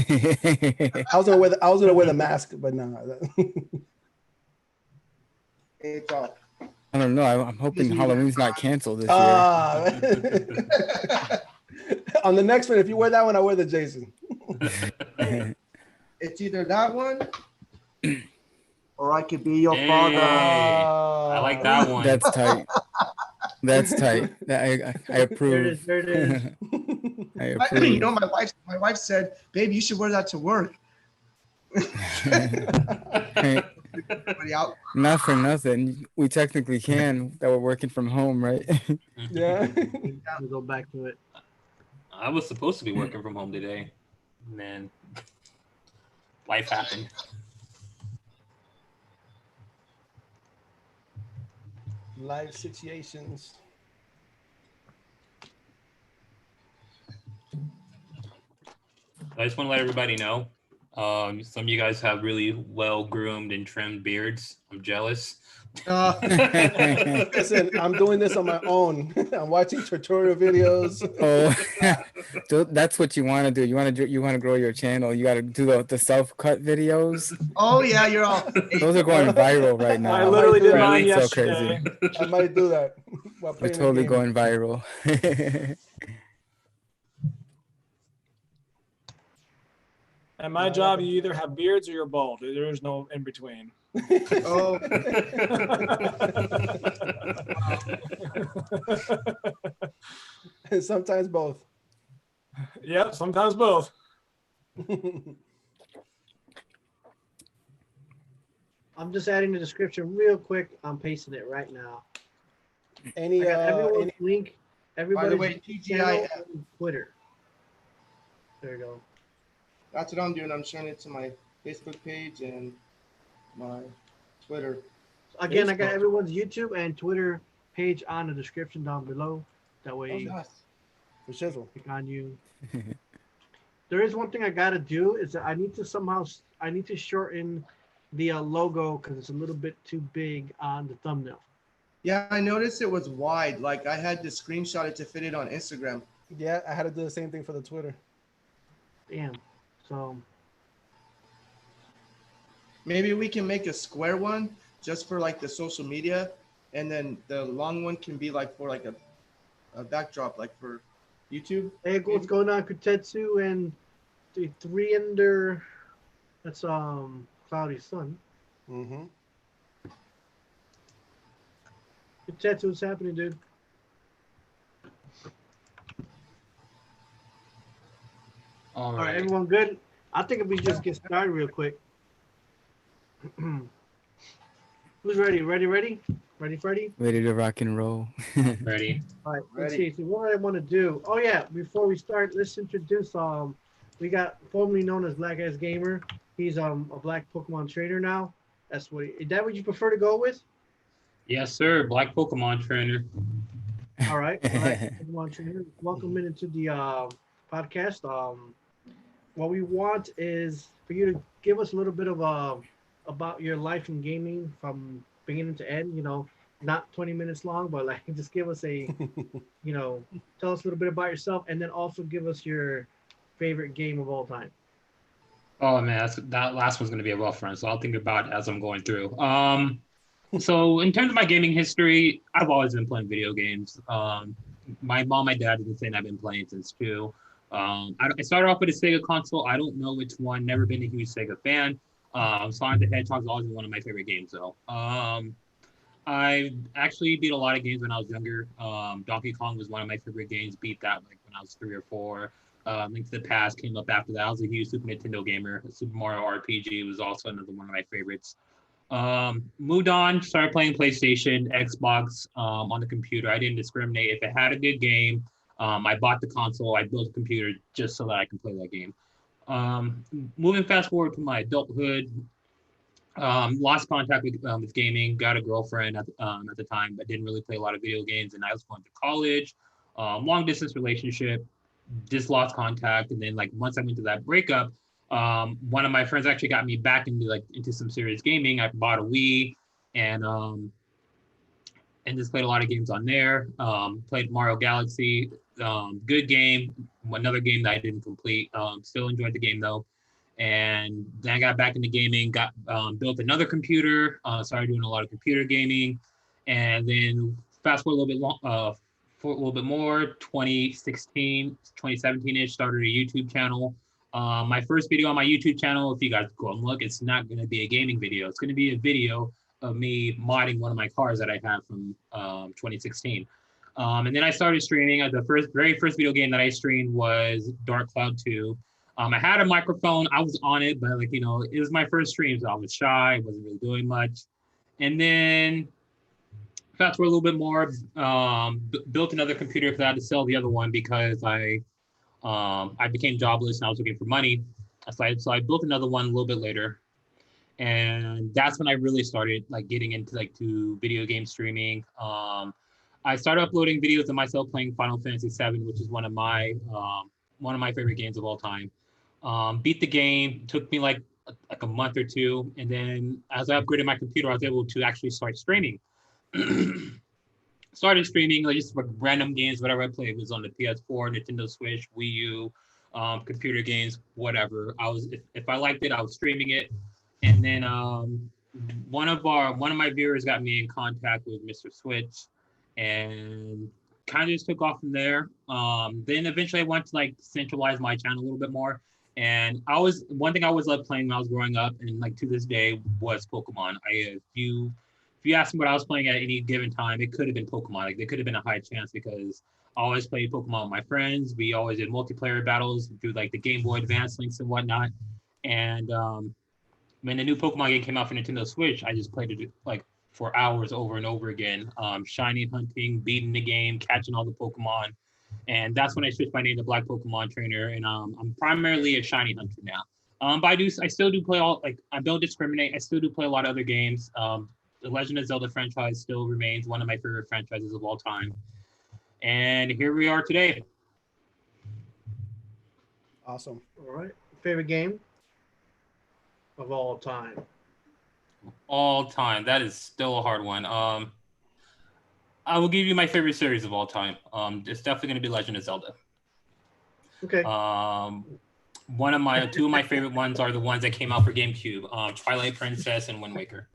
I was gonna wear the mask, but no. It's all. I don't know. I'm hoping Just Halloween's not canceled this year. On the next one, if you wear that one, I wear the Jason. It's either that one, or I could be your father. I like that one. That's tight. That's tight. I approve. There it is. I approve. You know, my wife said, "Babe, you should wear that to work." Not for nothing. We technically can that we're working from home, right? Yeah. We'll go back to it. I was supposed to be working from home today. Man, life happened. Life situations. I just want to let everybody know. Some of you guys have really well groomed and trimmed beards. I'm jealous. Listen, I'm doing this on my own. I'm watching tutorial videos. Oh, that's what you want to do. You want to grow your channel. You got to do the self-cut videos. Oh yeah, you're all. Those are going viral right now. I literally did mine Really? yesterday. So crazy. I might do that. They're totally going viral. At my job, you either have beards or you're bald. There is no in between. Oh. Sometimes both. Yep, sometimes both. I'm just adding the description real quick. I'm pasting it right now. Any everyone's link. Everybody. By the way, TGI on Twitter. There you go. That's what I'm doing. I'm sharing it to my Facebook page and my Twitter. Again, I got everyone's YouTube and Twitter page on the description down below. That way, nice. For shizzle. click on you. There is one thing I gotta do is that I need to shorten the logo because it's a little bit too big on the thumbnail. Yeah, I noticed it was wide. Like I had to screenshot it to fit it on Instagram. Yeah, I had to do the same thing for the Twitter. Damn. So maybe we can make a square one just for like the social media, and then the long one can be like for like a backdrop, like for YouTube. hey, what's going on, Kutetsu and the 3 under? That's Cloudy Sun. Mm-hmm. Kutetsu, what's happening, dude? All All right, everyone good? I think if we just get started real quick. Who's ready? Ready, Freddie? Ready to rock and roll. Ready. All right, let's see. So what I want to do. Oh yeah, before we start, let's introduce we got formerly known as Blackassgamer. He's a black Pokemon trainer now. Is that what you prefer to go with? Yes, sir. Black Pokemon trainer. All right. Black Pokemon trainer. Welcome into the podcast. What we want is for you to give us a little bit of about your life in gaming from beginning to end. You know, not 20 minutes long, but like just give us a, you know, tell us a little bit about yourself, and then also give us your favorite game of all time. Oh man, that last one's gonna be a rough one, so I'll think about it as I'm going through. So in terms of my gaming history, I've always been playing video games. My mom, my dad did the same. I've been playing since 2. I started off with a Sega console. I don't know which one. Never been a huge Sega fan. Sonic the Hedgehog is always one of my favorite games, though. I actually beat a lot of games when I was younger. Donkey Kong was one of my favorite games. Beat that like when I was 3 or 4. Link to the Past came up after that. I was a huge Super Nintendo gamer. Super Mario RPG was also another one of my favorites. Moved on, started playing PlayStation, Xbox on the computer. I didn't discriminate. If it had a good game, I bought the console. I built a computer just so that I can play that game. Moving fast forward to my adulthood, lost contact with gaming. Got a girlfriend at the time, but didn't really play a lot of video games. And I was going to college, long distance relationship, just lost contact. And then like once I went to that breakup, one of my friends actually got me back into some serious gaming. I bought a Wii and just played a lot of games on there. Played Mario Galaxy Good game. Another game that I didn't complete. Still enjoyed the game though. And then I got back into gaming. Got built another computer. Started doing a lot of computer gaming, and then fast forward a little bit for a little bit more. 2016, 2017ish. Started a YouTube channel. My first video on my YouTube channel, if you guys go and look, it's not going to be a gaming video. It's going to be a video of me modding one of my cars that I have from 2016. And then I started streaming. The very first video game that I streamed was Dark Cloud 2. I had a microphone. I was on it, but like, you know, it was my first stream, so I was shy. I wasn't really doing much. And then fast forward a little bit more, built another computer because I had to sell the other one because I became jobless and I was looking for money. So I built another one a little bit later. And that's when I really started like getting into like to video game streaming. I started uploading videos of myself playing Final Fantasy VII, which is one of my favorite games of all time. Beat the game, took me like a month or two, and then as I upgraded my computer, I was able to actually start streaming. Started streaming like just for random games, whatever I played. It was on the PS4, Nintendo Switch, Wii U, computer games, whatever. If I liked it, I was streaming it. And then one of my viewers got me in contact with Mr. Switch, and kind of just took off from there. Then eventually I wanted to like centralize my channel a little bit more. And one thing I always loved playing when I was growing up, and like to this day, was Pokemon. If you asked me what I was playing at any given time, it could have been Pokemon. Like there could have been a high chance because I always played Pokemon with my friends. We always did multiplayer battles through like the Game Boy Advance links and whatnot. And when the new Pokemon game came out for Nintendo Switch, I just played it like for hours over and over again, shiny hunting, beating the game, catching all the Pokemon. And that's when I switched my name to BlackPKMNTrainer, and I'm primarily a shiny hunter now. But I still do play I don't discriminate. I still do play a lot of other games. The Legend of Zelda franchise still remains one of my favorite franchises of all time. And here we are today. Awesome. All right. Favorite game of all time? All time. That is still a hard one. I will give you my favorite series of all time. It's definitely going to be Legend of Zelda. Okay. Two of my favorite ones are the ones that came out for GameCube, Twilight Princess and Wind Waker.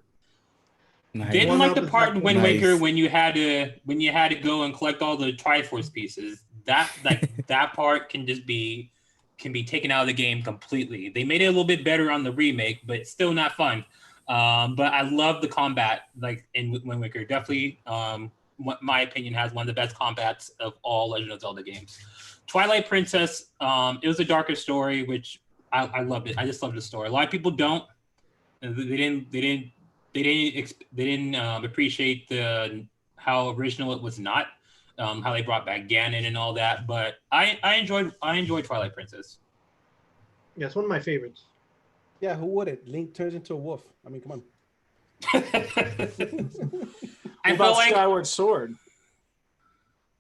Nice. Didn't like the part in Wind Waker when you had to go and collect all the Triforce pieces. That part can be taken out of the game completely. They made it a little bit better on the remake, but it's still not fun. But I love the combat like in Wind Waker. Definitely, my opinion, has one of the best combats of all Legend of Zelda games. Twilight Princess, it was a darker story, which I loved it. I just loved the story. A lot of people don't. They didn't appreciate how original it was not. How they brought back Ganon and all that. But I enjoyed Twilight Princess. Yeah, it's one of my favorites. Yeah, who would it? Link turns into a wolf. I mean, come on. What about Skyward Sword?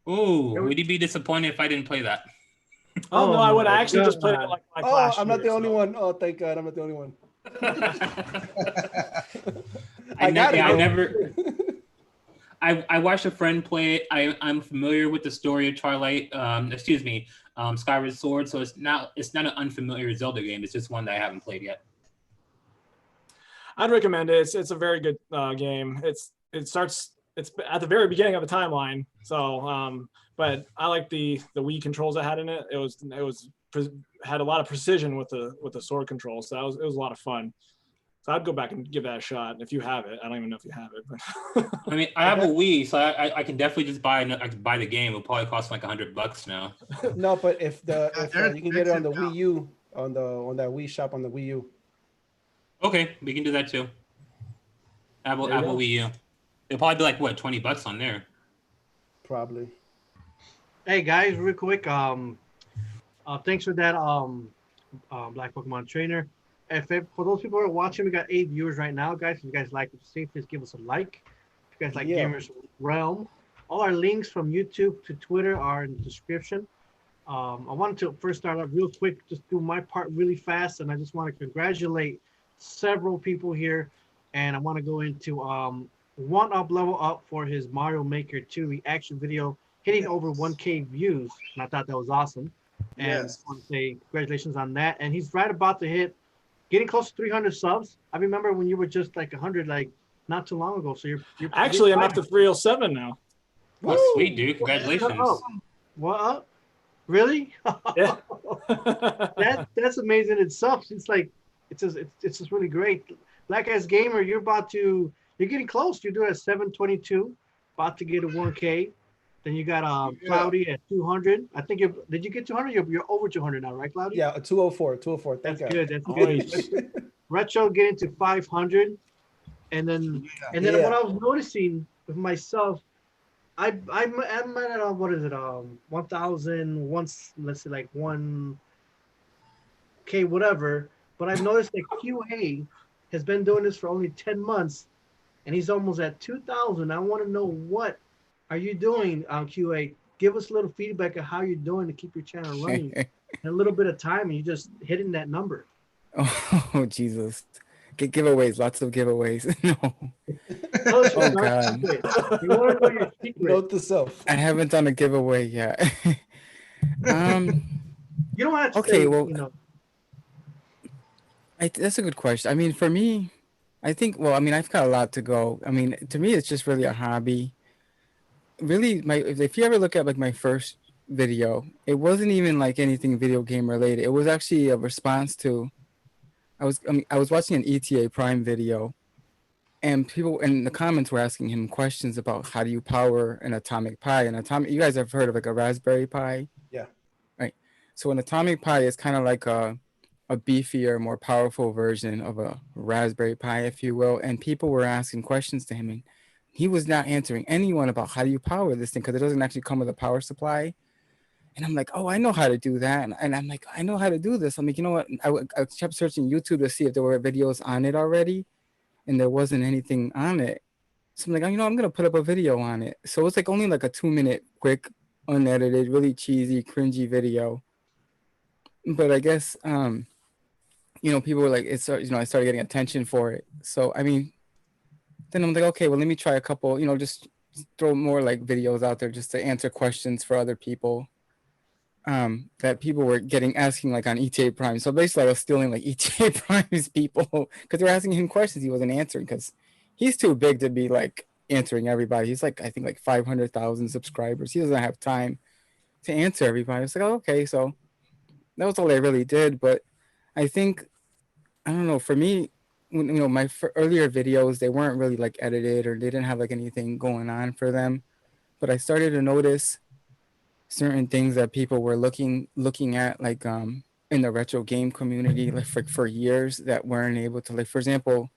Ooh, would you be disappointed if I didn't play that? Oh, no, I would actually just play it God. like my Oh, class. I'm not the only one. Oh, thank God, I'm not the only one. I watched a friend play it. I'm familiar with the story of Twilight. Skyward Sword. So it's not an unfamiliar Zelda game. It's just one that I haven't played yet. I'd recommend it. It's a very good game. It's at the very beginning of the timeline. So, but I like the Wii controls it had in it. It had a lot of precision with the sword controls. So it was a lot of fun. So I'd go back and give that a shot. If you have it, I don't even know if you have it. But I mean, I have a Wii, so I can definitely just buy the game. It'll probably cost like $100 now. No, but if you can get it on the Wii U, on that Wii shop on the Wii U. Okay, we can do that too. Apple Wii U. It'll probably be like what, $20 on there. Probably. Hey guys, real quick. Thanks for that. BlackPKMNTrainer. For those people who are watching, we got 8 viewers right now, guys. If you guys like what you see, please give us a like. If you guys like Gamerz Realm, all our links from YouTube to Twitter are in the description. I wanted to first start off real quick, just do my part really fast, and I just want to congratulate several people here, and I want to go into one up level up for his Mario Maker 2 reaction video. hitting over 1K views, and I thought that was awesome. And Yes. I want to say congratulations on that. And he's right about to hit, getting close to 300 subs. I remember when you were just like 100, like not too long ago. So you're Actually, I'm up to 307 now. Oh, sweet, dude. Congratulations. Oh, what? Really? Yeah. That's amazing itself. It's like it's just really great. Blackassgamer, you're getting close. You're doing a 722, about to get a 1K. Then you got Cloudy at 200. I think did you get 200? You're over 200 now, right, Cloudy? Yeah, 204. Thank That's God. good. That's good. Retro getting to 500, and then Yeah. what I was noticing with myself, I'm at what is it 1,000 once, let's say like 1K whatever. But I've noticed that QA has been doing this for only 10 months, and he's almost at 2,000. I want to know, what are you doing on QA? Give us a little feedback of how you're doing to keep your channel running. In a little bit of time, and you're just hitting that number. Oh, Jesus. Get giveaways, lots of giveaways. No. Oh God. You want to know your secret. Note to self. I haven't done a giveaway yet. You don't have to Okay, say, well, you know. that's a good question. I mean, for me, I think, well, I mean, I've got a lot to go. I mean, to me, it's just really a hobby. Really, if you ever look at like my first video, it wasn't even like anything video game related. It was actually a response to, I was watching an ETA Prime video, and people in the comments were asking him questions about how do you power an Atomic Pi. You guys have heard of like a Raspberry Pi? Yeah. Right. So an Atomic Pi is kind of like a beefier, more powerful version of a Raspberry Pi, if you will. And people were asking questions to him, and he was not answering anyone about how do you power this thing, because it doesn't actually come with a power supply. And I'm like, oh, I know how to do that. And I'm like, I know how to do this. I'm like, you know what? I kept searching YouTube to see if there were videos on it already, and there wasn't anything on it. So I'm like, you know, I'm going to put up a video on it. So it's like only like a 2-minute, quick, unedited, really cheesy, cringy video. But I guess, you know, people were like, I started getting attention for it. So, I mean, then I'm like, okay, well, let me try a couple, you know, just throw more like videos out there just to answer questions for other people. That people were asking like on ETA Prime. So basically I was stealing like ETA Prime's people, because they were asking him questions he wasn't answering, because he's too big to be like answering everybody. He's like, I think like 500,000 subscribers. He doesn't have time to answer everybody. It's like, oh, okay. So that was all I really did. But I think, I don't know, for me, you know, my earlier videos, they weren't really like edited, or they didn't have like anything going on for them. But I started to notice certain things that people were looking at, like in the retro game community, like for years, that weren't able to, like, for example,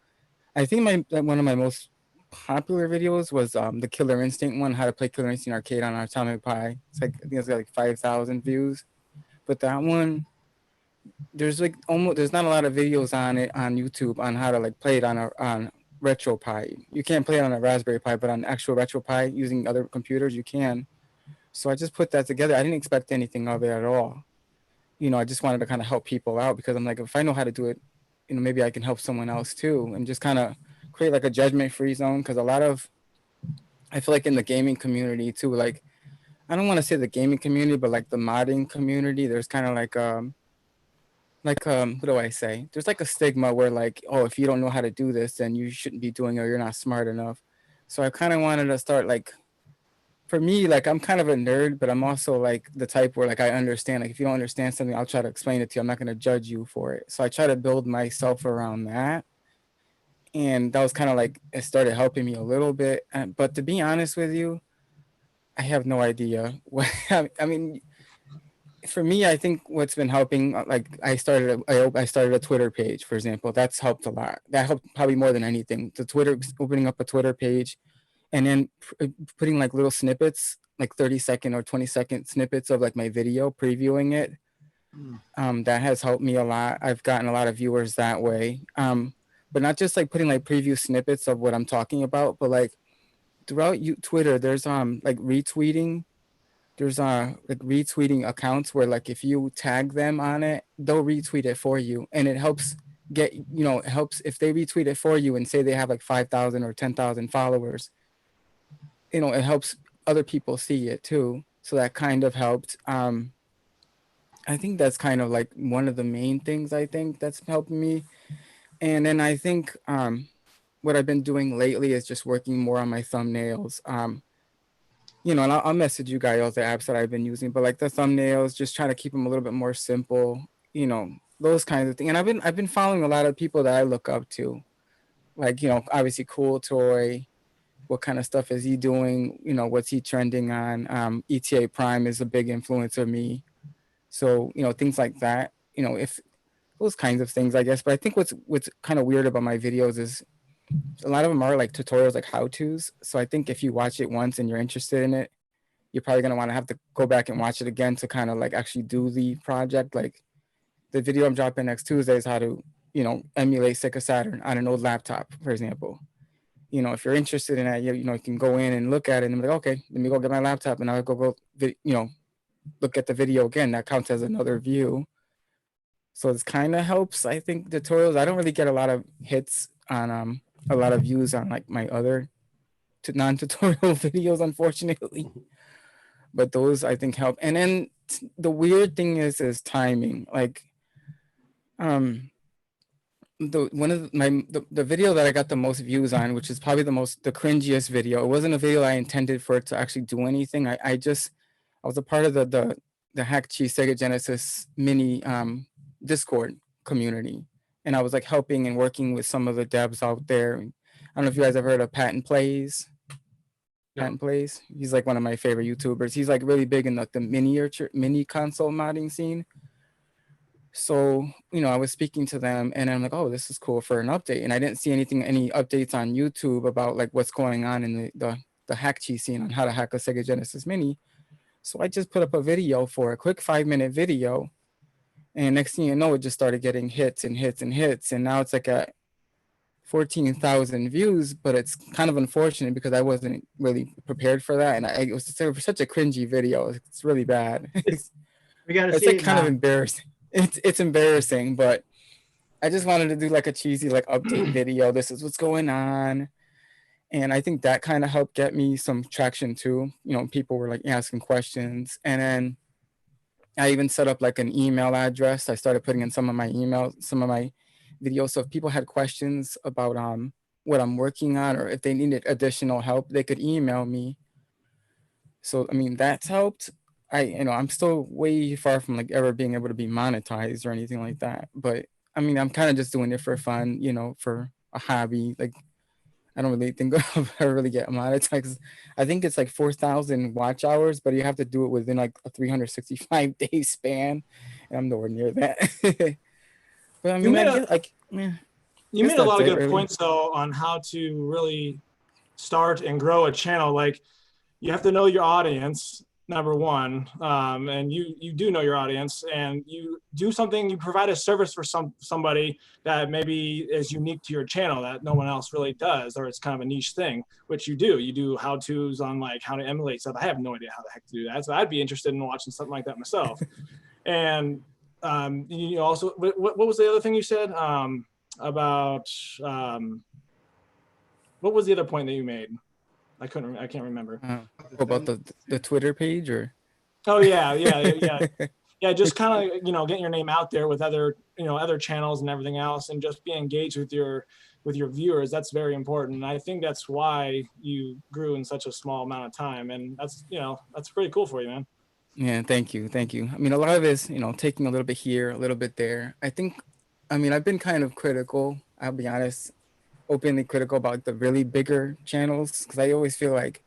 I think one of my most popular videos was the Killer Instinct one, how to play Killer Instinct Arcade on our Atomic Pi. It's like, I think it's got like 5,000 views. But that one, there's not a lot of videos on it on YouTube on how to like play it on Retro Pi. You can't play it on a Raspberry Pi, but on actual Retro Pi using other computers, you can. So I just put that together. I didn't expect anything of it at all. You know, I just wanted to kind of help people out, because I'm like, if I know how to do it, you know, maybe I can help someone else too, and just kind of create like a judgment-free zone. Because I feel like in the gaming community too, like, I don't want to say the gaming community, but like the modding community, there's kind of like what do I say? There's like a stigma where like, oh, if you don't know how to do this, then you shouldn't be doing it, or you're not smart enough. So I kind of wanted to start, like, for me, like, I'm kind of a nerd, but I'm also like the type where like I understand, like, if you don't understand something, I'll try to explain it to you. I'm not going to judge you for it. So I try to build myself around that. And that was kind of like, it started helping me a little bit. But to be honest with you, I have no idea what, I mean, for me, I think what's been helping, like, I started a Twitter page, for example. That's helped a lot. That helped probably more than anything. Opening up a Twitter page, and then putting like little snippets, like 30-second or 20-second snippets of like my video, previewing it. That has helped me a lot. I've gotten a lot of viewers that way. But not just like putting like preview snippets of what I'm talking about, but like throughout Twitter, there's like retweeting. There's like retweeting accounts where like if you tag them on it, they'll retweet it for you, and it helps it helps if they retweet it for you and say they have like 5,000 or 10,000 followers. You know, it helps other people see it too. So that kind of helped. I think that's kind of like one of the main things I think that's helping me. And then I think what I've been doing lately is just working more on my thumbnails. You know, and I'll message you guys all the apps that I've been using, but like the thumbnails, just trying to keep them a little bit more simple, you know, those kinds of things. And I've been following a lot of people that I look up to, like, you know, obviously Cool Toy. What kind of stuff is he doing? You know, what's he trending on? ETA Prime is a big influence of me. So, you know, things like that, you know, if those kinds of things, I guess. But I think what's kind of weird about my videos is a lot of them are like tutorials, like how-tos. So I think if you watch it once and you're interested in it, you're probably going to want to have to go back and watch it again to kind of like actually do the project. Like the video I'm dropping next Tuesday is how to, you know, emulate Sega Saturn on an old laptop, for example. You know, if you're interested in that, you know, you can go in and look at it and be like, okay, let me go get my laptop and I'll go, you know, look at the video again. That counts as another view. So it kind of helps, I think, tutorials. I don't really get a lot of hits on a lot of views on like my other non-tutorial videos, unfortunately. But those I think help. And then the weird thing is timing. Like the video that I got the most views on, which is probably the cringiest video. It wasn't a video I intended for it to actually do anything. I was a part of the Hack Cheese Sega Genesis mini Discord community, and I was like helping and working with some of the devs out there. I don't know if you guys have heard of Patton Plays. Patton Plays. He's like one of my favorite YouTubers. He's like really big in the mini console modding scene. So, you know, I was speaking to them and I'm like, oh, this is cool for an update. And I didn't see any updates on YouTube about like what's going on in the hack cheese scene on how to hack a Sega Genesis Mini. So I just put up a video for a quick 5-minute video. And next thing you know, it just started getting hits and hits and hits. And now it's like at 14,000 views, but it's kind of unfortunate because I wasn't really prepared for that. And it was such a cringy video. It's really bad. We gotta it's see like it kind now. of embarrassing. It's embarrassing, but I just wanted to do like a cheesy like update video. This is what's going on. And I think that kind of helped get me some traction too. You know, people were like asking questions. And then I even set up like an email address. I started putting in some of my videos. So if people had questions about what I'm working on, or if they needed additional help, they could email me. So, I mean, that's helped. I'm still way far from like ever being able to be monetized or anything like that. But I mean, I'm kind of just doing it for fun, you know, for a hobby. Like, I don't really think I'll ever really get monetized. I think it's like 4,000 watch hours, but you have to do it within like a 365-day span. And I'm nowhere near that. But I mean, you made a lot of good points though on how to really start and grow a channel. Like, you have to know your audience, number one, and you do know your audience, and you do something, you provide a service for somebody that maybe is unique to your channel that no one else really does, or it's kind of a niche thing, which you do how-tos on like how to emulate stuff. I have no idea how the heck to do that, so I'd be interested in watching something like that myself. And you also, what was the other thing you said about what was the other point that you made? I can't remember. About the Twitter page, or? Oh yeah. Just kind of, you know, getting your name out there with other channels and everything else, and just be engaged with your viewers. That's very important. And I think that's why you grew in such a small amount of time. And that's pretty cool for you, man. Yeah, thank you. I mean, a lot of it is, you know, taking a little bit here, a little bit there. I've been kind of critical, I'll be honest, openly critical about the really bigger channels, because I always feel like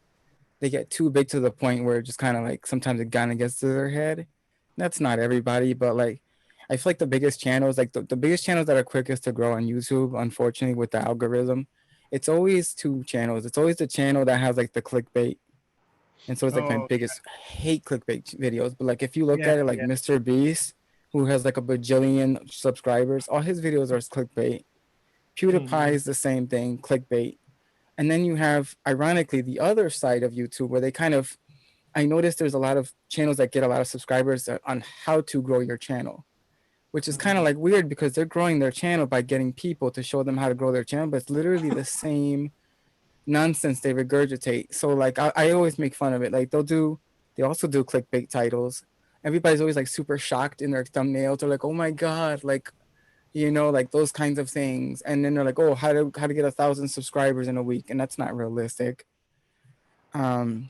they get too big to the point where it just kind of like sometimes it kind of gets to their head. That's not everybody, but like I feel like the biggest channels, like the biggest channels that are quickest to grow on YouTube, unfortunately with the algorithm, it's always two channels. It's always the channel that has like the clickbait. And so it's like my biggest hate clickbait videos. But like if you look at it, like Mr. Beast, who has like a bajillion subscribers, all his videos are clickbait. PewDiePie is the same thing, clickbait. And then you have, ironically, the other side of YouTube where they kind of, I noticed there's a lot of channels that get a lot of subscribers on how to grow your channel, which is kind of like weird because they're growing their channel by getting people to show them how to grow their channel, but it's literally the same nonsense they regurgitate. So like I always make fun of it. Like they also do clickbait titles. Everybody's always like super shocked in their thumbnails. They're like, oh my God, like, you know, like those kinds of things. And then they're like, oh, how to get 1,000 subscribers in a week. And that's not realistic. I mean,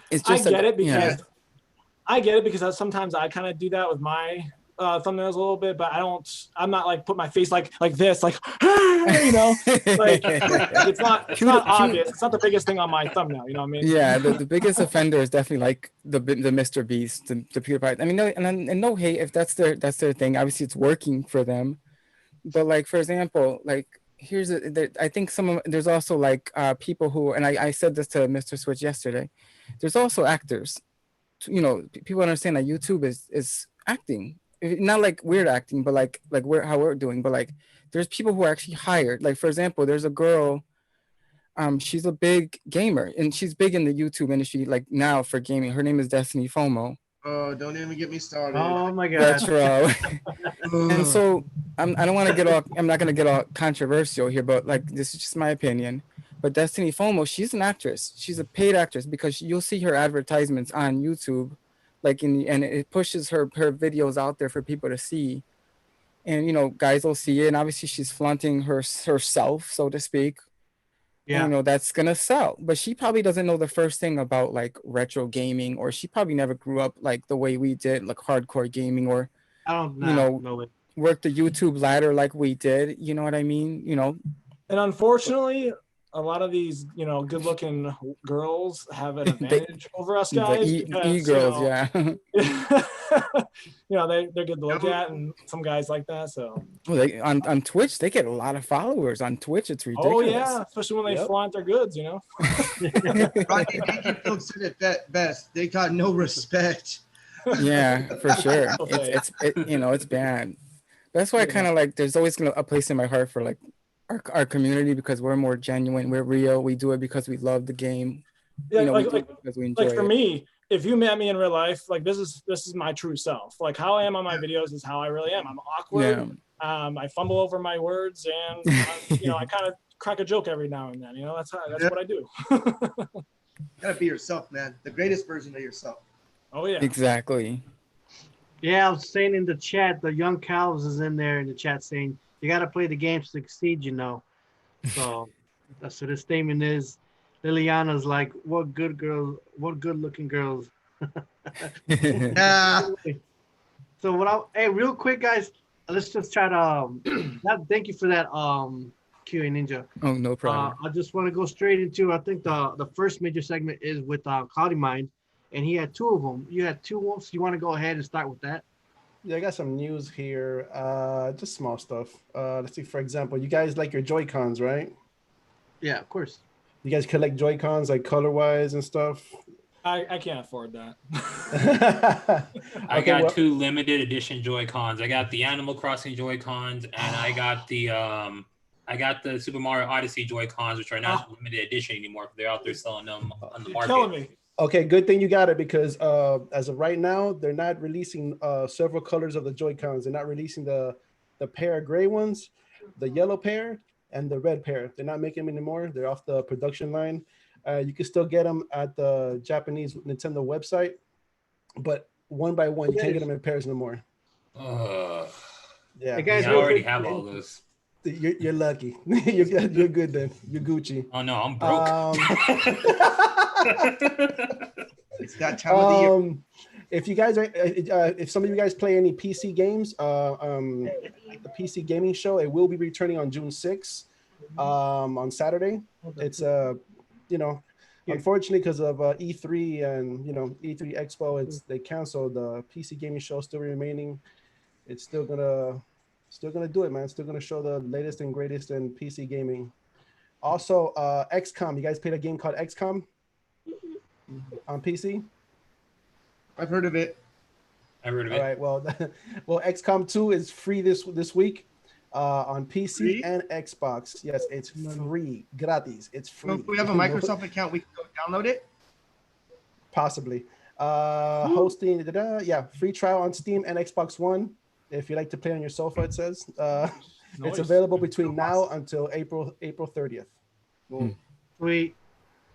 It's I just get it because sometimes I kind of do that with my thumbnails a little bit, but I'm not like put my face like this, like, you know, like it's not obvious. It's not the biggest thing on my thumbnail, you know what I mean? Yeah, the biggest offender is definitely like the Mr. Beast, the PewDiePie. I mean, no hate if that's their thing. Obviously, it's working for them. But like, for example, like I think there's also like people who, and I said this to Mr. Switch yesterday. There's also actors. You know, people understand that YouTube is acting, not like weird acting, but like how we're doing. But like, there's people who are actually hired. Like, for example, there's a girl. She's a big gamer and she's big in the YouTube industry like now for gaming. Her name is Destiny FOMO. Oh, don't even get me started. Oh my God. Retro. And so I'm not going to get all controversial here, but like, this is just my opinion. But Destiny FOMO, she's an actress. She's a paid actress because you'll see her advertisements on YouTube, like and it pushes her videos out there for people to see. And, you know, guys will see it. And obviously she's flaunting herself, so to speak. Yeah. You know, that's going to sell. But she probably doesn't know the first thing about like retro gaming, or she probably never grew up like the way we did, like hardcore gaming, or, worked the YouTube ladder like we did. You know what I mean? You know. And unfortunately, a lot of these, you know, good-looking girls have an advantage over us guys. E-girls, yeah. You know, they're good to look at, and some guys like that. So well, on Twitch, they get a lot of followers. On Twitch, it's ridiculous. Oh yeah, especially when they flaunt their goods, you know. Rodney Bacon folks said it best. They got no respect. Yeah, for sure. It's you know, it's bad. That's why I kind of like. There's always a place in my heart for like our community, because we're more genuine, we're real, we do it because we love the game. Yeah, you know, because we enjoy it. For me, if you met me in real life, like this is my true self. Like how I am on my videos is how I really am. I'm awkward. Yeah. I fumble over my words, and you know, I kind of crack a joke every now and then. You know, that's what I do. Gotta be yourself, man. The greatest version of yourself. Oh yeah. Exactly. Yeah, I was saying in the chat, the young Calves is in there in the chat saying, you got to play the game to succeed, you know. So that's what his statement is. Liliana's like, what good looking girls. Yeah. So hey, real quick, guys, let's just try to, thank you for that, QA Ninja. Oh, no problem. I just want to go straight into, I think the first major segment is with Cloudy Mind, and he had two of them. You had two ones. You want to go ahead and start with that? Yeah, I got some news here. Just small stuff. Let's see. For example, you guys like your Joy-Cons, right? Yeah, of course. You guys collect Joy-Cons like color-wise and stuff? I can't afford that. I got two limited edition Joy-Cons. I got the Animal Crossing Joy-Cons, and I got the Super Mario Odyssey Joy-Cons, which are not limited edition anymore. They're out there selling them on the market. You're killing me. Okay, good thing you got it, because as of right now, they're not releasing several colors of the Joy-Cons. They're not releasing the pair of gray ones, the yellow pair, and the red pair. They're not making them anymore. They're off the production line. You can still get them at the Japanese Nintendo website, but one by one, you can't get them in pairs no more. Yeah, I already have all those. You're lucky. You're good then. You're Gucci. Oh no, I'm broke. It's that time of the year. If you guys are, if some of you guys play any PC games, the PC gaming show, it will be returning on June 6th, on Saturday. It's you know, unfortunately because of E3 and E3 Expo, they canceled the PC gaming show. Still remaining. It's still gonna do it, man. Still gonna show the latest and greatest in PC gaming. Also, XCOM. You guys played a game called XCOM on PC? I've heard of it. All right. Well, XCOM 2 is free this week on PC free? and Xbox. Yes, it's free, gratis. It's free. So if we have a Microsoft account, we can go download it. Possibly. Hosting. Free trial on Steam and Xbox One. If you like to play on your sofa, it says. It's available between now until April 30th. Sweet.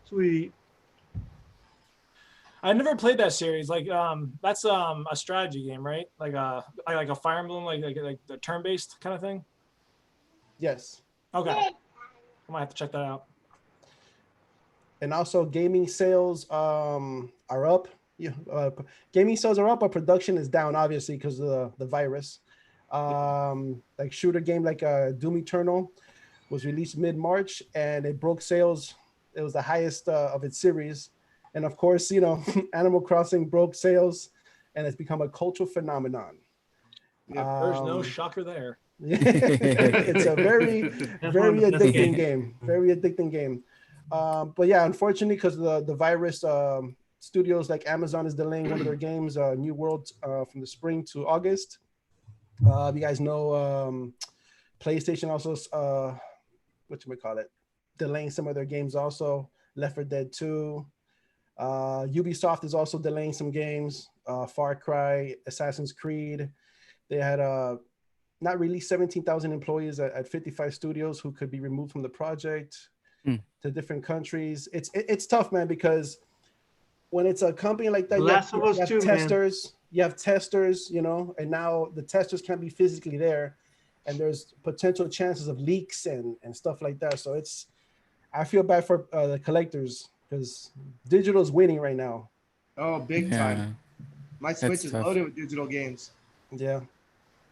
Sweet. I never played that series. Like, that's a strategy game, right? Like a Fire Emblem, like the turn-based kind of thing. Yes. Okay, I might have to check that out. And also gaming sales are up. Yeah, gaming sales are up, but production is down, obviously, because of the virus. Like shooter game like Doom Eternal was released mid-March, and it broke sales. It was the highest of its series. And of course, you know, Animal Crossing broke sales, and it's become a cultural phenomenon. There's no shocker there. It's a very, very addicting game. Very addicting game. But yeah, unfortunately, because of the virus, studios like Amazon is delaying one of their games, New World, from the spring to August. You guys know PlayStation also, delaying some of their games also. Left 4 Dead 2. Ubisoft is also delaying some games. Far Cry, Assassin's Creed. They had not released 17,000 employees at 55 studios who could be removed from the project to different countries. It's tough, man, because when it's a company like that, you have testers, you know, and now the testers can't be physically there, and there's potential chances of leaks and stuff like that. So I feel bad for the collectors because digital is winning right now. Oh, big time. My Switch is loaded with digital games. Yeah.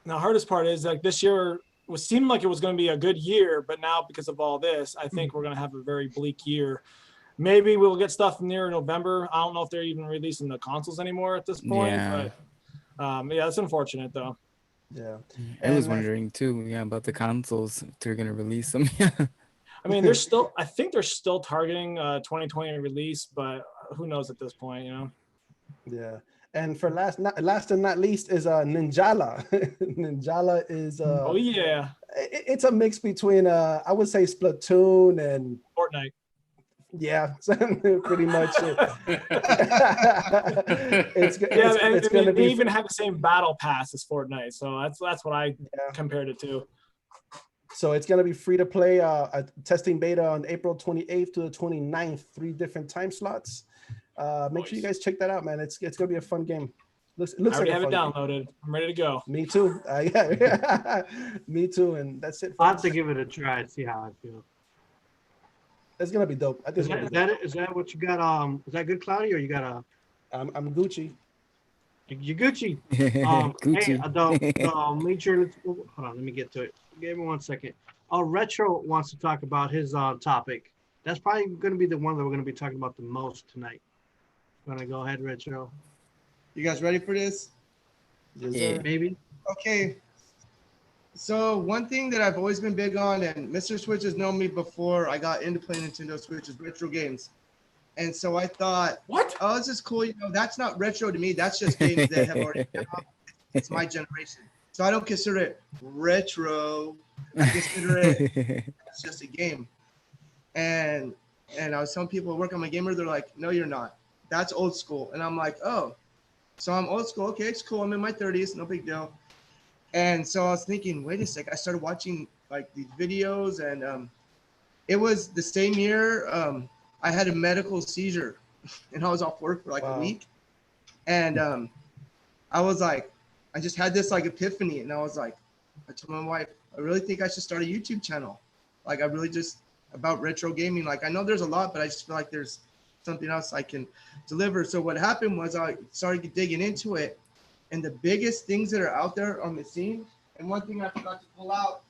Now, the hardest part is like this year seemed like it was going to be a good year, but now because of all this, I think we're going to have a very bleak year. Maybe we'll get stuff near November. I don't know if they're even releasing the consoles anymore at this point. Yeah. But yeah, it's unfortunate though. Yeah. I was wondering too, about the consoles, if they're gonna release them. I mean, I think they're still targeting 2020 release, but who knows at this point, you know? Yeah. And for last and not least is Ninjala. Ninjala is oh yeah. It's a mix between I would say Splatoon and Fortnite. Yeah, pretty much. It's going to be. They even have the same battle pass as Fortnite, so that's what I compared it to. So it's going to be free to play. Testing beta on April 28th to the 29th, 3 different time slots. Make sure you guys check that out, man. It's going to be a fun game. Looks I already have it downloaded. Game. I'm ready to go. Me too. Yeah. Me too. And that's it. I'll have to give it a try and see how I feel. It's gonna be dope. I think is that what you got? Is that good, Cloudy, or you got a? I'm Gucci. You Gucci. Gucci. Hey, major. Hold on, let me get to it. Give me 1 second. Retro wants to talk about his topic. That's probably going to be the one that we're going to be talking about the most tonight. Want to go ahead, Retro? You guys ready for this? Yeah. Maybe. Okay. So one thing that I've always been big on, and Mr. Switch has known me before I got into playing Nintendo Switch, is retro games. And so I thought, oh, this is cool. You know, that's not retro to me. That's just games that have already come out. It's my generation. So I don't consider it retro. I consider it's just a game. And I was telling people who work on my gamer, they're like, no, you're not. That's old school. And I'm like, oh, so I'm old school. Okay, it's cool. I'm in my 30s. No big deal. And so I was thinking, wait a sec. I started watching like these videos, and it was the same year I had a medical seizure, and I was off work for like a week. And I was like, I just had this like epiphany, and I was like, I told my wife, I really think I should start a YouTube channel. Like I really just about retro gaming. Like I know there's a lot, but I just feel like there's something else I can deliver. So what happened was I started digging into it. And the biggest things that are out there on the scene, and one thing I forgot to pull out,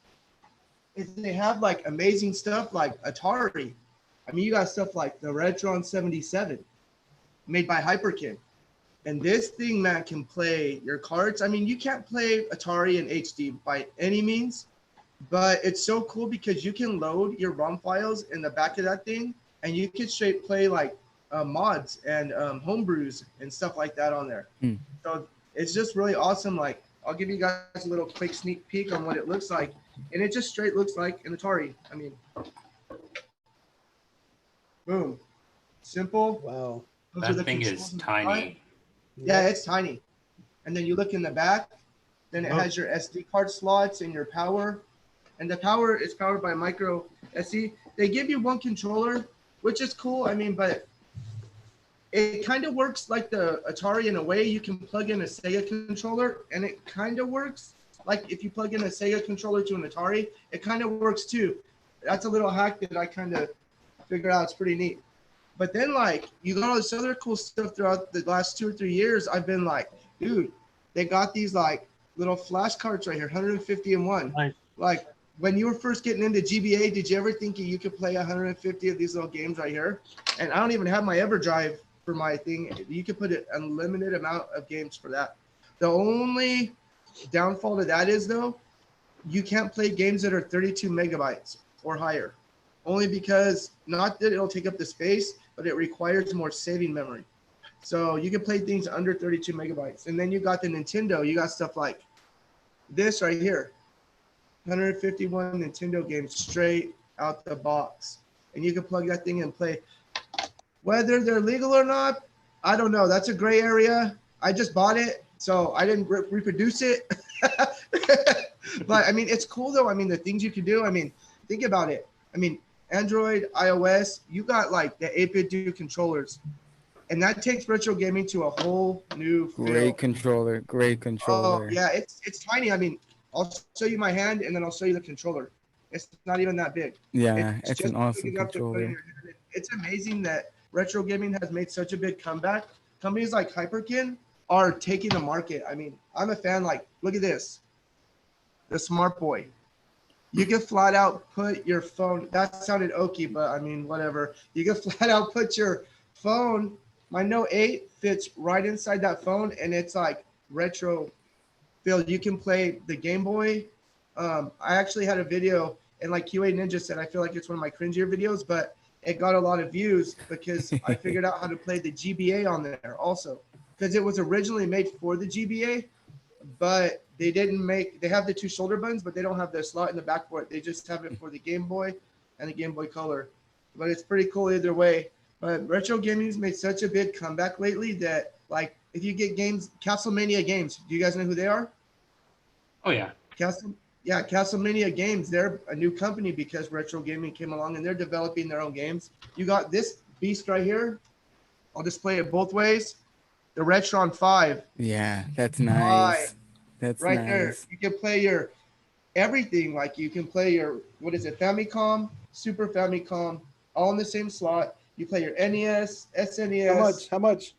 is they have like amazing stuff like Atari. I mean, you got stuff like the Retron 77 made by Hyperkin. And this thing, man, can play your cards. I mean, you can't play Atari in HD by any means, but it's so cool because you can load your ROM files in the back of that thing, and you can straight play like mods and homebrews and stuff like that on there. So it's just really awesome. Like, I'll give you guys a little quick sneak peek on what it looks like. And it just straight looks like an Atari. I mean, boom. Simple. Wow. That thing is tiny. Yeah, it's tiny. And then you look in the back, then it has your SD card slots and your power. And the power is powered by micro SD. They give you one controller, which is cool. I mean, but it kind of works like the Atari in a way. You can plug in a Sega controller, and it kind of works like if you plug in a Sega controller to an Atari, it kind of works too. That's a little hack that I kind of figured out. It's pretty neat. But then, like, you got all this other cool stuff throughout the last 2 or 3 years. I've been like, dude, they got these like little flash cards right here, 150 in one. Nice. Like, when you were first getting into GBA, did you ever think you could play 150 of these little games right here? And I don't even have my EverDrive for my thing. You could put an unlimited amount of games for that. The only downfall to that is, though, you can't play games that are 32 megabytes or higher. Only because, not that it'll take up the space, but it requires more saving memory. So you can play things under 32 megabytes. And then you got the Nintendo. You got stuff like this right here. 151 Nintendo games straight out the box. And you can plug that thing and play. Whether they're legal or not, I don't know. That's a gray area. I just bought it, so I didn't reproduce it. But, I mean, it's cool, though. I mean, the things you can do. I mean, think about it. I mean, Android, iOS, you got like the 8-bit controllers, and that takes retro gaming to a whole new field. Great controller. Oh yeah, it's tiny. I mean, I'll show you my hand, and then I'll show you the controller. It's not even that big. Yeah, it's an awesome controller. It's amazing that retro gaming has made such a big comeback. Companies like Hyperkin are taking the market. I mean, I'm a fan. Like, look at this, the Smart Boy. You can flat out put your phone. That sounded oaky, but I mean, whatever. You can flat out put your phone. My Note 8 fits right inside that phone, and it's like retro feel. You can play the Game Boy. I actually had a video, and like QA Ninja said, I feel like it's one of my cringier videos, but it got a lot of views because I figured out how to play the GBA on there also, because it was originally made for the GBA, but they didn't make, they have the 2 shoulder buttons, but they don't have the slot in the back for it. They just have it for the Game Boy and the Game Boy Color. But it's pretty cool either way. But retro gaming's made such a big comeback lately that, like, if you get games, Castlemania Games, do you guys know who they are? Oh, yeah. Castlemania Games, they're a new company because retro gaming came along, and they're developing their own games. You got this beast right here. I'll display it both ways. The Retron 5. Yeah, that's nice. That's right nice. There. You can play your everything. Like, you can play your, what is it, Famicom, Super Famicom, all in the same slot. You play your NES, SNES. How much?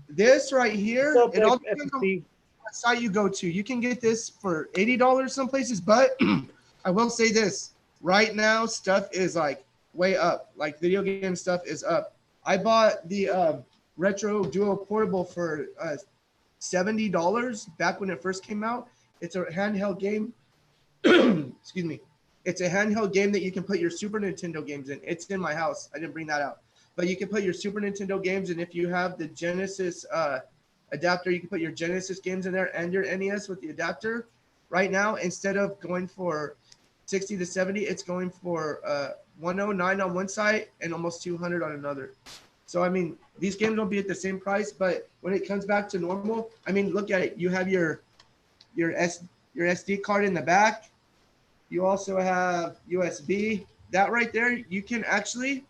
This right here, it all depends on what site you go to. You can get this for $80 some places, but I will say this. Right now, stuff is like way up. Like, video game stuff is up. I bought the Retro Duo Portable for $70 back when it first came out. It's a handheld game. Excuse me. It's a handheld game that you can put your Super Nintendo games in. It's in my house. I didn't bring that out. But you can put your Super Nintendo games, and if you have the Genesis adapter, you can put your Genesis games in there and your NES with the adapter. Right now, instead of going for 60 to 70, it's going for 109 on one side and almost 200 on another. So, I mean, these games don't be at the same price, but when it comes back to normal, I mean, look at it. You have your SD card in the back. You also have USB. That right there, you can actually,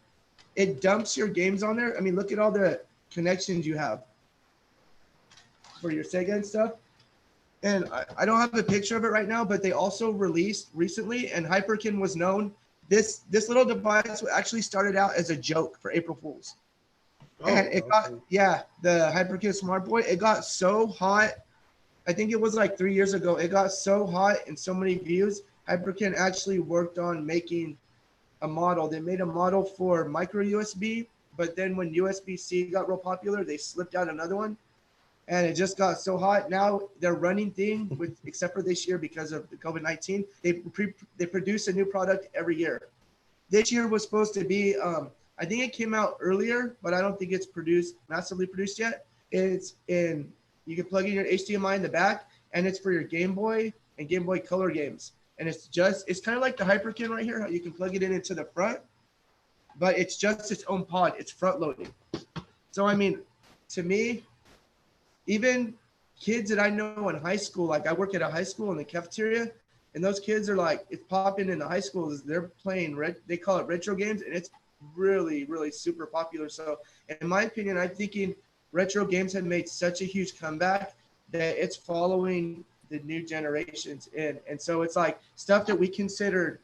it dumps your games on there. I mean, look at all the connections you have for your Sega and stuff. And I don't have a picture of it right now, but they also released recently, and Hyperkin was known. This little device actually started out as a joke for April Fools. Oh, and it got, the Hyperkin Smart Boy, it got so hot. I think it was like 3 years ago. It got so hot and so many views. Hyperkin actually worked on making a model. They made a model for micro USB, but then when USB-C got real popular, they slipped out another one, and it just got so hot. Now they're running thing with, except for this year because of the COVID-19, they produce a new product every year. This year was supposed to be, I think it came out earlier, but I don't think it's massively produced yet. It's in, you can plug in your HDMI in the back, and it's for your Game Boy and Game Boy Color games. And it's kind of like the Hyperkin right here, how you can plug it in into the front, but it's just its own pod. It's front loading. So, I mean, to me, even kids that I know in high school, like I work at a high school in the cafeteria, and those kids are like, it's popping in the high schools. They're playing, they call it retro games, and it's really, really super popular. So in my opinion, I'm thinking retro games have made such a huge comeback that it's following the new generations in. And so it's like stuff that we considered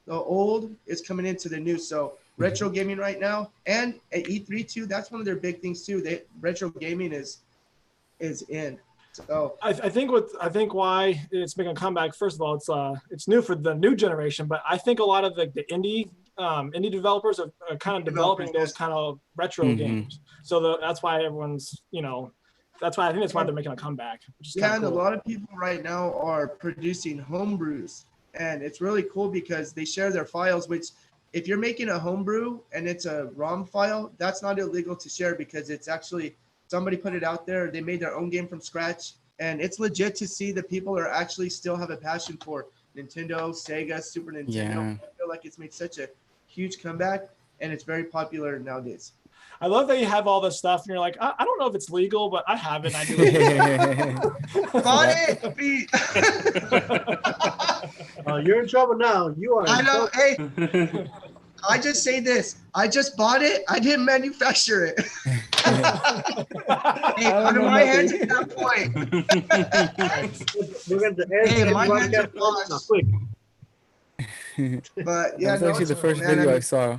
the old is coming into the new. So retro gaming right now, and at E3 too, that's one of their big things too. Retro gaming is in. So I think why it's making a comeback. First of all, it's new for the new generation, but I think a lot of the indie developers are kind of developing those kind of retro games. So that's why everyone's that's why I think that's why they're making a comeback. Which is yeah, and cool. a lot of people right now are producing homebrews, and it's really cool because they share their files. Which, if you're making a homebrew and it's a ROM file, that's not illegal to share because it's actually somebody put it out there. They made their own game from scratch, and it's legit to see that people are actually still have a passion for Nintendo, Sega, Super Nintendo. Yeah. I feel like it's made such a huge comeback, and it's very popular nowadays. I love that you have all this stuff, and you're like, I don't know if it's legal, but I have it. And I do it. Bought it, Pete. You're in trouble now. You are. I know. Hey, I just say this. I just bought it. I didn't manufacture it. Hey, under my hands at that point. We're going to my hands are washed. quick. But yeah, That's actually the first video I saw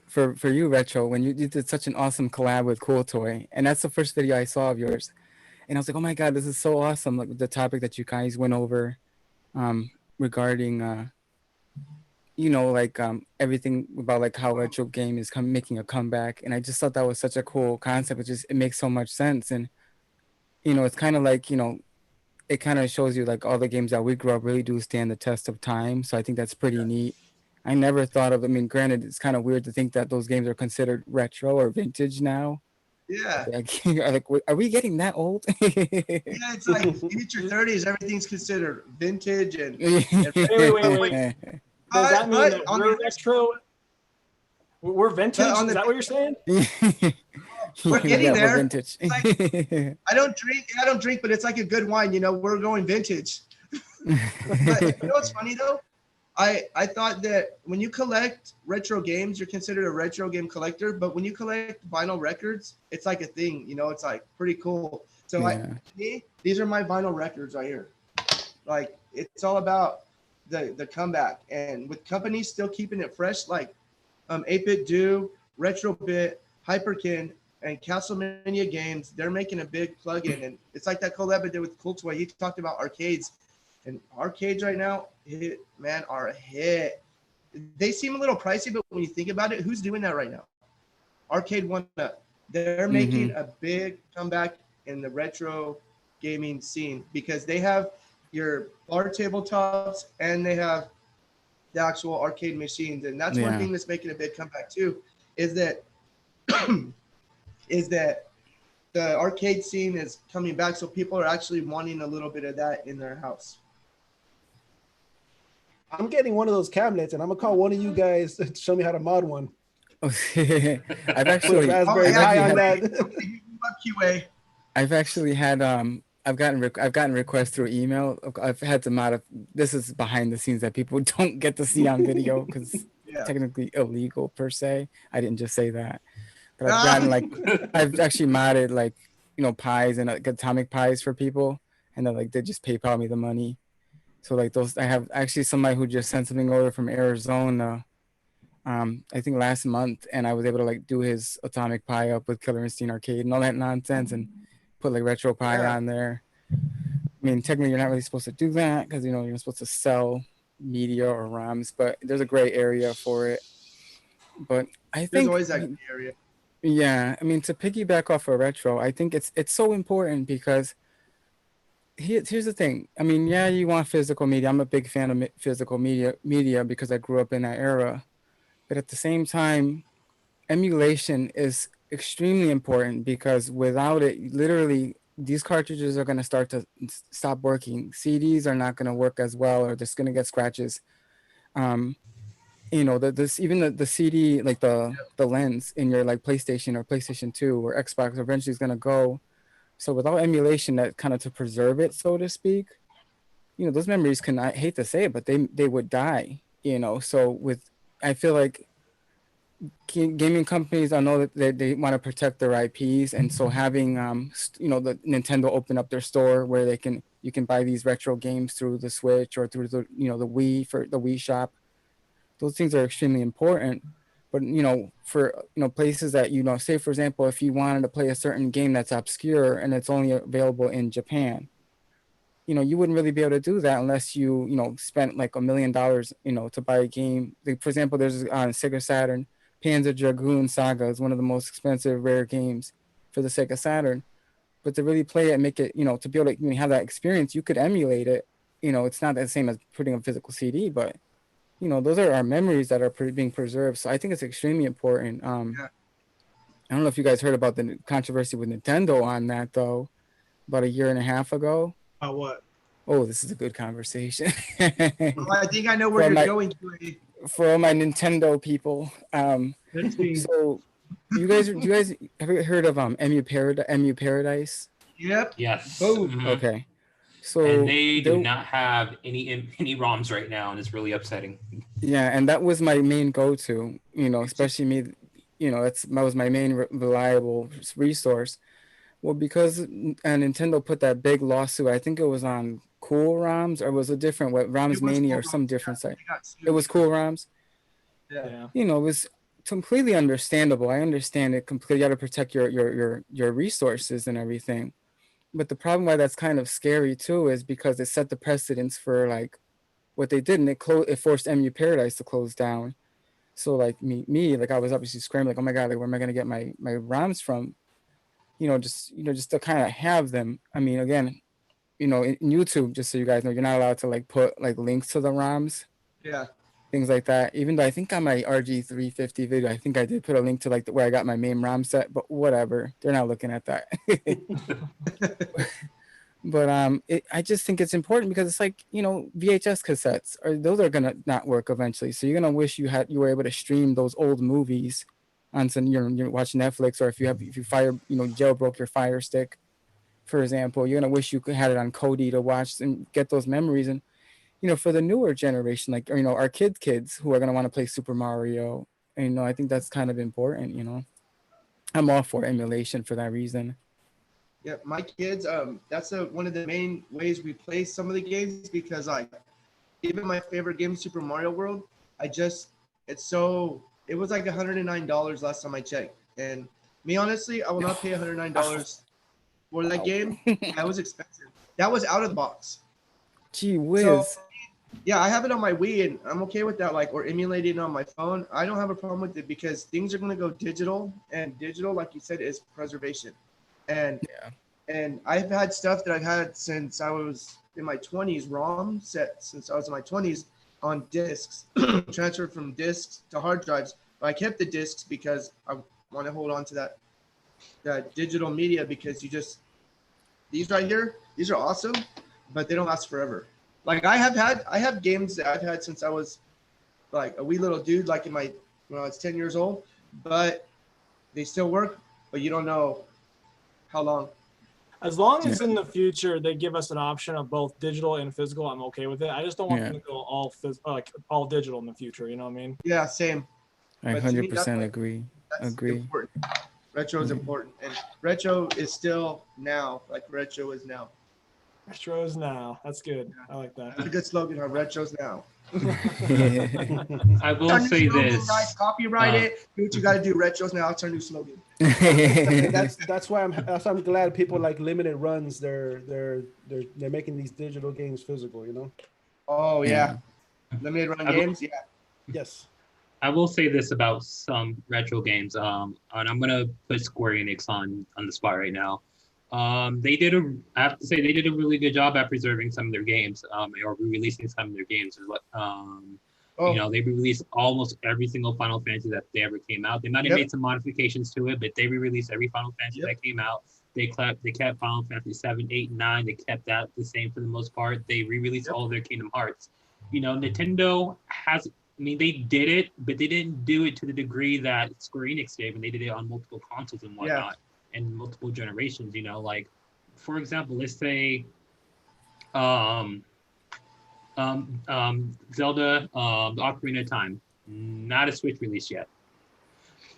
for you, Retro, when you did such an awesome collab with Cool Toy, and that's the first video I saw of yours, and I was like, oh my god, this is so awesome! Like the topic that you guys went over, regarding everything about like how retro game is making a comeback, and I just thought that was such a cool concept. It makes so much sense, and it's kind of like it kind of shows you like all the games that we grew up really do stand the test of time. So I think that's pretty neat. I never thought of, granted, it's kind of weird to think that those games are considered retro or vintage now. Yeah. Like, are we getting that old? Yeah, it's like you hit your 30s, everything's considered vintage and wait. Does that mean that we're retro? We're vintage? Is that what you're saying? We're getting there. Vintage. Like, I don't drink, but it's like a good wine, we're going vintage. But you know what's funny though? I thought that when you collect retro games, you're considered a retro game collector, but when you collect vinyl records, it's like a thing, it's like pretty cool. So these are my vinyl records right here. Like it's all about the comeback, and with companies still keeping it fresh, like 8-Bit Do, Retrobit, Hyperkin, and Castlemania Games, they're making a big plug-in, and it's like that collab I did with Cool Toy. He talked about arcades, and arcades right now, are a hit. They seem a little pricey, but when you think about it, who's doing that right now? Arcade One Up. They're making a big comeback in the retro gaming scene because they have your bar tabletops and they have the actual arcade machines, and that's one thing that's making a big comeback too. Is that the arcade scene is coming back, so people are actually wanting a little bit of that in their house. I'm getting one of those cabinets, and I'm gonna call one of you guys to show me how to mod one. I've actually I've actually had I've gotten requests through email. I've had to mod. This is behind the scenes that people don't get to see on video because technically illegal per se. I didn't just say that, but I've gotten I've actually modded pies and atomic pies for people, and then they just PayPal me the money. So those, I have actually somebody who just sent something over from Arizona, I think last month, and I was able to do his atomic pie up with Killer Instinct Arcade and all that nonsense, and put retro pie on there. Technically you're not really supposed to do that because you're supposed to sell media or ROMs, but there's a gray area for it. But I think there's always that gray area. Yeah, to piggyback off of retro, I think it's so important because here's the thing. You want physical media. I'm a big fan of physical media because I grew up in that era. But at the same time, emulation is extremely important because without it, literally, these cartridges are going to start to stop working. CDs are not going to work as well, or they're just going to get scratches. Even the CD, the lens in your PlayStation or PlayStation 2 or Xbox eventually is going to go. So without emulation, that kind of to preserve it, so to speak, those memories I hate to say it, but they would die, So I feel like gaming companies, I know that they want to protect their IPs, and so having the Nintendo open up their store where you can buy these retro games through the Switch or through the the Wii for the Wii shop. Those things are extremely important. But for places that say for example, if you wanted to play a certain game that's obscure and it's only available in Japan, you wouldn't really be able to do that unless you spent like $1 million to buy a game. Like, for example, there's on Sega Saturn, Panzer Dragoon Saga is one of the most expensive rare games for the Sega Saturn. But to really play it and make it, to be able to have that experience, you could emulate it. It's not the same as putting a physical CD, but those are our memories that are being preserved. So I think it's extremely important. I don't know if you guys heard about the controversy with Nintendo on that though, about 1.5 years ago. About what? Oh, this is a good conversation. Well, I think I know where you're going to. For all my Nintendo people. Let's see. So do you guys have you heard of Emu Paradise? Yep. Yes. Boom. Okay. So and they do not have any ROMs right now, and it's really upsetting. Yeah, and that was my main go-to. Especially me. That was my main reliable resource. Well, because Nintendo put that big lawsuit, I think it was on Cool ROMs, or it was a different ROMs Mania or some different site. It was Cool ROMs. Yeah. It was completely understandable. I understand it completely. You got to protect your resources and everything. But the problem why that's kind of scary too is because it set the precedence for like what they did, and it forced MU Paradise to close down. So like me, like I was obviously scrambling, like, oh my god, like where am I gonna get my ROMs from? Just to kind of have them. I mean, again, in YouTube, just so you guys know, you're not allowed to like put like links to the ROMs. Yeah. Things like that. Even though I think on my RG350 video, I think I did put a link to like where I got my main ROM set, but whatever. They're not looking at that. But I just think it's important because it's like, VHS cassettes, those are gonna not work eventually. So you're gonna wish you were able to stream those old movies on some, you're watching Netflix, or if you jailbroke your Fire Stick, for example, you're gonna wish you could had it on Kodi to watch and get those memories. And for the newer generation, like our kids who are gonna want to play Super Mario, and I think that's kind of important. I'm all for emulation for that reason. Yeah, my kids, that's one of the main ways we play some of the games, because like even my favorite game, Super Mario World, it was like $109 last time I checked. And me, honestly, I will not pay $109 for that game. That was expensive. That was out of the box. Gee whiz. So, yeah, I have it on my Wii, and I'm okay with that, or emulating it on my phone. I don't have a problem with it because things are going to go digital, and digital, like you said, is preservation. And I've had stuff that I've had since I was in my 20s, ROM set since I was in my 20s on discs, transferred from discs to hard drives. But I kept the discs because I want to hold on to that digital media, because these right here, these are awesome, but they don't last forever. Like I have games that I've had since I was like a wee little dude, like when I was 10 years old, but they still work, but you don't know how long. As long as in the future they give us an option of both digital and physical, I'm okay with it. I just don't want them to go all digital in the future. You know what I mean? Yeah, same. I 100% agree. Important. Retro is important, and retro is still now, like retro is now. Retro is now. That's good. I like that. That's a good slogan. Our retro's now. I will say this. Guys, copyright it. Do what you got to do. Retro's now. It's our new slogan. That's why I'm glad people like limited runs. They're making these digital games physical. Oh yeah. Limited run games. Yeah. Yes. I will say this about some retro games. And I'm gonna put Square Enix on the spot right now. I have to say they did a really good job at preserving some of their games, or re-releasing some of their games. They released almost every single Final Fantasy that they ever came out. They might have made some modifications to it, but they re-released every Final Fantasy that came out. They kept Final Fantasy 7, 8, 9. They kept that the same for the most part. They re-released all of their Kingdom Hearts. Nintendo they did it, but they didn't do it to the degree that Square Enix did, and they did it on multiple consoles and whatnot, and multiple generations. Like, for example, let's say Zelda, the Ocarina of Time, not a Switch release yet.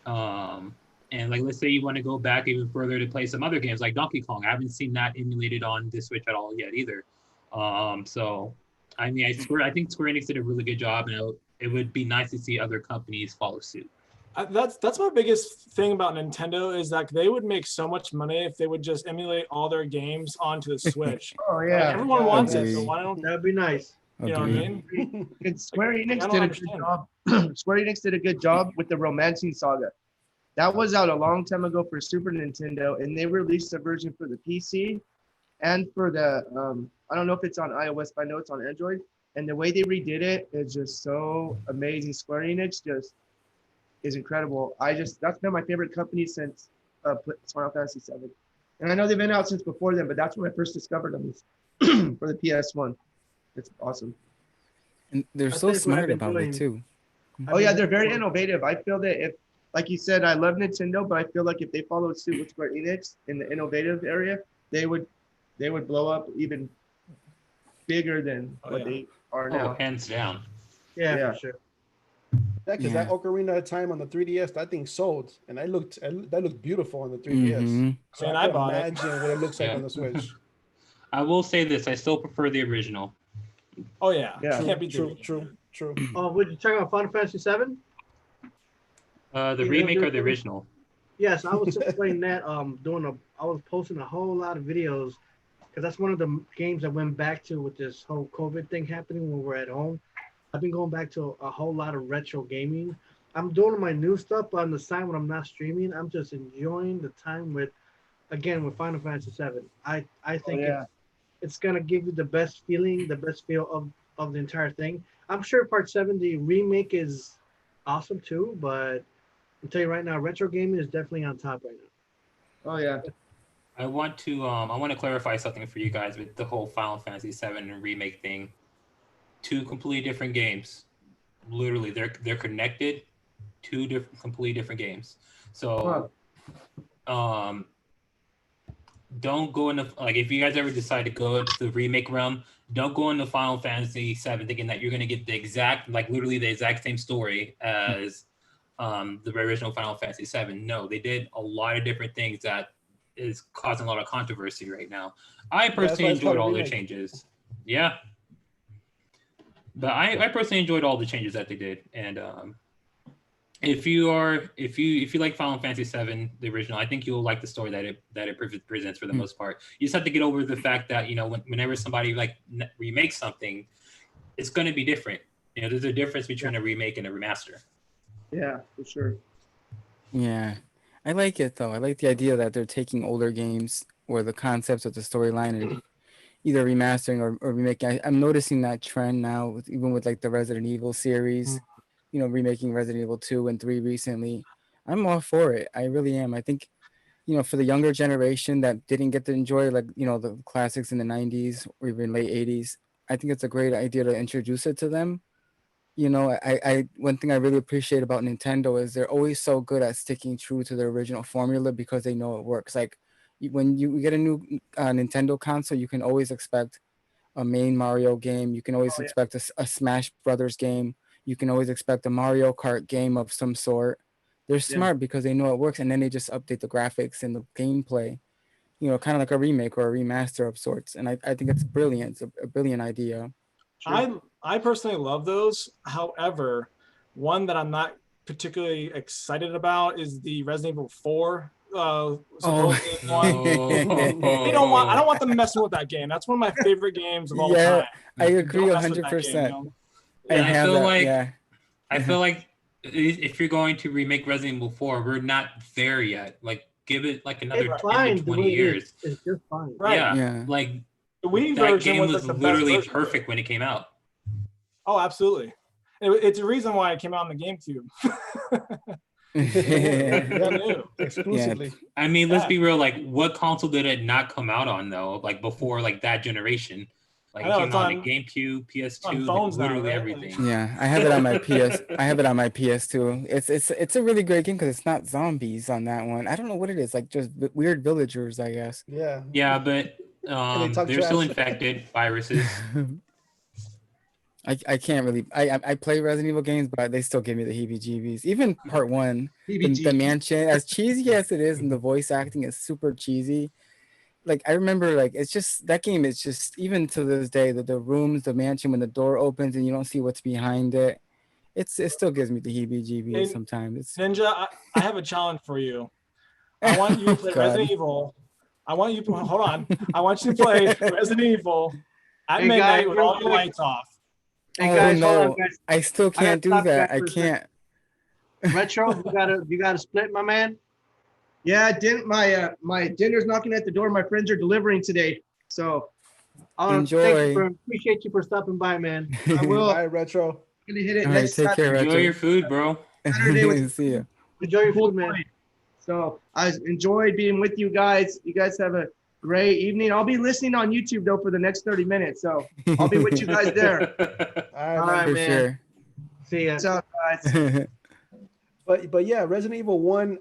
And like, let's say you want to go back even further to play some other games like Donkey Kong. I haven't seen that emulated on the Switch at all yet either. So, I mean, I think Square Enix did a really good job, and it would be nice to see other companies follow suit. That's my biggest thing about Nintendo is that they would make so much money if they would just emulate all their games onto the Switch. Oh yeah, Like, everyone wants it, Agreed. so why don't That'd be nice. you know what I mean? and Square Enix I don't did a good understand. job. Square Enix did a good job with the Romancing Saga. That was out a long time ago for Super Nintendo, and they released a version for the PC and for the I don't know if it's on iOS, but I know it's on Android. And the way they redid it is just so amazing. Square Enix just is incredible. That's been my favorite company since Final Fantasy VII. And I know they've been out since before then, but that's when I first discovered them for the PS1. It's awesome. And they're I so think what I've smart been about doing- it too. Oh yeah, they're very innovative. I feel that if, like you said, I love Nintendo, but I feel like if they followed suit with Square Enix in the innovative area, they would blow up even bigger than Oh, what yeah. they are Oh, now. hands down. Yeah, Yeah. for sure. Yeah, because that Ocarina of Time on the 3DS, that thing sold, and that looked beautiful on the 3DS. Mhm. So Man, I I can bought it. imagine what it looks like Yeah. on the Switch. I will say this: I still prefer the original. Oh yeah, Yeah. can't beat the True, original. true. Oh, would you talking about Final Fantasy VII? The Yeah, remake or the they're- original? Yes, I was just playing that. I was posting a whole lot of videos because that's one of the games I went back to with this whole COVID thing happening when we're at home. I've been going back to a whole lot of retro gaming. I'm doing my new stuff, but on the side when I'm not streaming, I'm just enjoying the time with Final Fantasy VII. I think yeah. it's gonna give you the best feeling, the best feel of the entire thing. I'm sure Part 7, the remake, is awesome too, but I'll tell you right now, retro gaming is definitely on top right now. Oh yeah. I want to clarify something for you guys with the whole Final Fantasy VII and remake thing. Two completely different games. Literally, they're connected. Two completely different games. So, don't go into, like, if you guys ever decide to go into the remake realm, don't go into Final Fantasy VII thinking that you're gonna get the exact, like, literally the exact same story as the original Final Fantasy VII. No, they did a lot of different things that is causing a lot of controversy right now. I that's why personally it's called enjoyed a all the remake. changes. Yeah. But I personally enjoyed all the changes that they did. And if you like Final Fantasy VII, the original, I think you'll like the story that it presents for the most part. You just have to get over the fact that, you know, whenever somebody like remakes something, it's going to be different. You know, there's a difference between a remake and a remaster. Yeah, for sure. Yeah, I like it though. I like the idea that they're taking older games or the concepts of the storyline and either remastering or remaking. I'm noticing that trend now, even with like the Resident Evil series, you know, remaking Resident Evil 2 and 3 recently. I'm all for it. I really am. I think, you know, for the younger generation that didn't get to enjoy, like, you know, the classics in the 90s or even late 80s, I think it's a great idea to introduce it to them. You know, I one thing I really appreciate about Nintendo is they're always so good at sticking true to their original formula because they know it works. Like when you get a new Nintendo console, you can always expect a main Mario game. You can always expect a Smash Brothers game. You can always expect a Mario Kart game of some sort. They're smart because they know it works, and then they just update the graphics and the gameplay. You know, kind of like a remake or a remaster of sorts. And I think it's brilliant. It's a brilliant idea. I personally love those. However, one that I'm not particularly excited about is the Resident Evil 4. Supposed one. I don't want them messing with that game. That's one of my favorite games of all time. I agree Don't mess with that 100%. game, you know? I feel like if you're going to remake Resident Evil 4, we're not there yet. Like, give it like another 10 to 20 years. It's just fine. Right. Yeah. Like The Wii that version game was was like the literally best version of it. perfect when it came out. Oh, absolutely. It's a reason why it came out on the GameCube. Exclusively. I mean, let's be real. Like, what console did it not come out on though? Like before, like that generation. Like, it came out on the GameCube, PS2, phones now, literally right? everything. Yeah, I have it on my I have it on my PS2. It's a really great game because it's not zombies on that one. I don't know what it is. Like just weird villagers, I guess. Yeah. Yeah, but they're still infected viruses. I can't really. I play Resident Evil games, but they still give me the heebie-jeebies. Even part one, the mansion, as cheesy as it is, and the voice acting is super cheesy. Like I remember, like it's just that game is just even to this day the rooms, the mansion when the door opens and you don't see what's behind it. It still gives me the heebie-jeebies sometimes. It's Ninja, I have a challenge for you. I want you to play Resident Evil. I want you to hold on. I want you to play Resident Evil at midnight with all the lights off. Hey guys, no, hold on, guys. I still can't do that. I can't. Retro, you gotta split, my man. Yeah, my dinner's knocking at the door. My friends are delivering today, so enjoy. Appreciate you for stopping by, man. I will. All right, Retro. Gonna hit it All next right, take care, Enjoy Retro. your food, bro. Saturday with See you. Enjoy your food, man. So I enjoyed being with you guys. You guys have a great evening. I'll be listening on YouTube though for the next 30 minutes. So I'll be with you guys there. All right, for man. Sure. See ya. What's up, guys? But yeah, Resident Evil 1,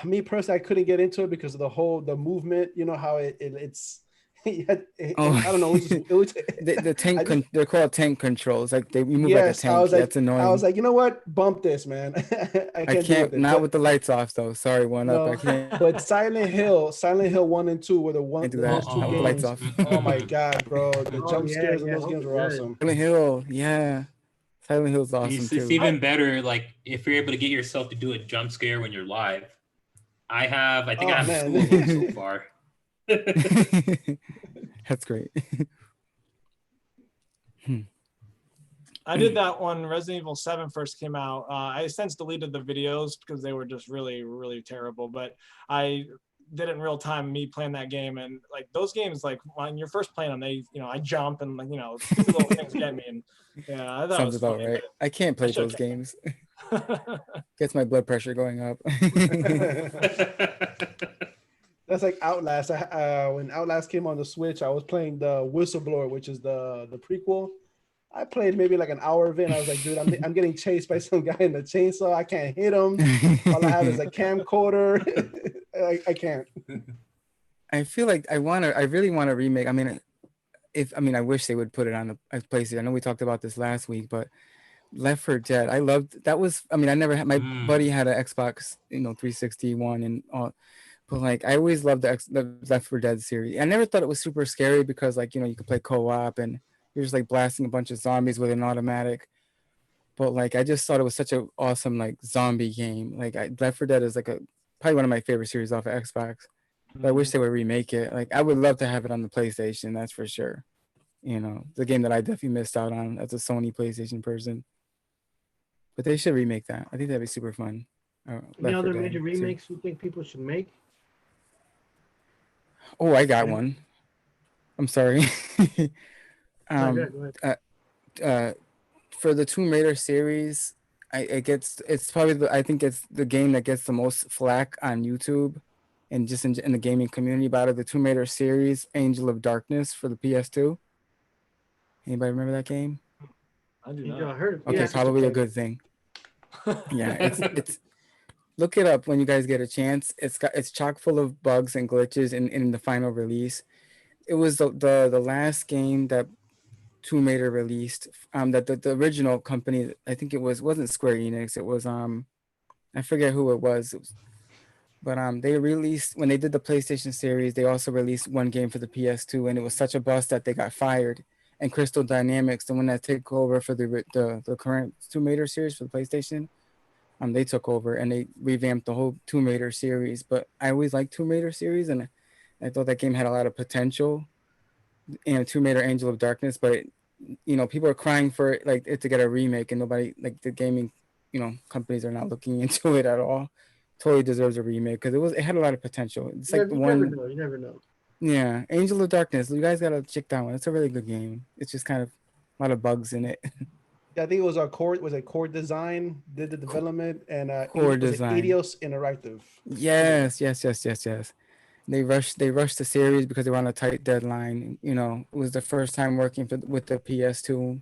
me personally, I couldn't get into it because of the movement, you know, how it's I don't know. It was the tank. They're called tank controls. Like you move yes, like a tank. That's annoying. I was like, you know what? Bump this, man. I can't not with the lights off though. Sorry, up. I can't. But Silent Hill 1 and 2 were those two games. Lights off. Oh my god, bro! The jump scares in those games were awesome. Silent Hill, yeah. Silent Hill's awesome too. It's even better, like if you're able to get yourself to do a jump scare when you're live. I think I have 2 of them so far. That's great. I did that when Resident Evil 7 first came out. I since deleted the videos because they were just really, really terrible. But I did it in real time, me playing that game, and like those games, like when you're first playing them, I jump and like stupid little things get me. And yeah, I thought sounds it was about funny, right. I can't play those games. Gets my blood pressure going up. That's like Outlast. When Outlast came on the Switch, I was playing the Whistleblower, which is the prequel. I played maybe like an hour of it, and I was like, dude, I'm getting chased by some guy in the chainsaw. I can't hit him. All I have is a camcorder. I can't. I feel like I really want to remake. I mean, I wish they would put it on the PlayStation. I know we talked about this last week, but Left 4 Dead, I loved that. I never had, my buddy had an Xbox, 360 one and all. But like, I always loved the Left 4 Dead series. I never thought it was super scary because like, you could play co-op and you're just like blasting a bunch of zombies with an automatic. But like, I just thought it was such an awesome like zombie game. Like Left 4 Dead is like probably one of my favorite series off of Xbox. But I wish they would remake it. Like I would love to have it on the PlayStation. That's for sure. The game that I definitely missed out on as a Sony PlayStation person. But they should remake that. I think that'd be super fun. Any other major remakes you think people should make? Oh, I got one. I'm sorry. Go ahead. For the Tomb Raider series, it's probably I think it's the game that gets the most flack on YouTube and just in the gaming community. But out of the Tomb Raider series, Angel of Darkness for the PS2. Anybody remember that game? I do not. Okay, probably a good thing. Yeah, it's look it up when you guys get a chance. It's chock full of bugs and glitches in the final release. It was the last game that Tomb Raider released. That the original company, I think wasn't Square Enix. It was I forget who it was. But they released, when they did the PlayStation series, they also released one game for the PS2, and it was such a bust that they got fired. And Crystal Dynamics, the one that took over for the current Tomb Raider series for the PlayStation, they took over and they revamped the whole Tomb Raider series. But I always liked Tomb Raider series, and I thought that game had a lot of potential. Tomb Raider Angel of Darkness, but people are crying for it, like it to get a remake, and nobody, like the gaming, companies are not looking into it at all. Totally deserves a remake because it had a lot of potential. It's like you never know. Yeah, Angel of Darkness. You guys gotta check that one. It's a really good game. It's just kind of a lot of bugs in it. I think it was Core Design did the development, and Core Design. Eidos Interactive. Yes. They rushed the series because they were on a tight deadline. It was the first time working with the PS2,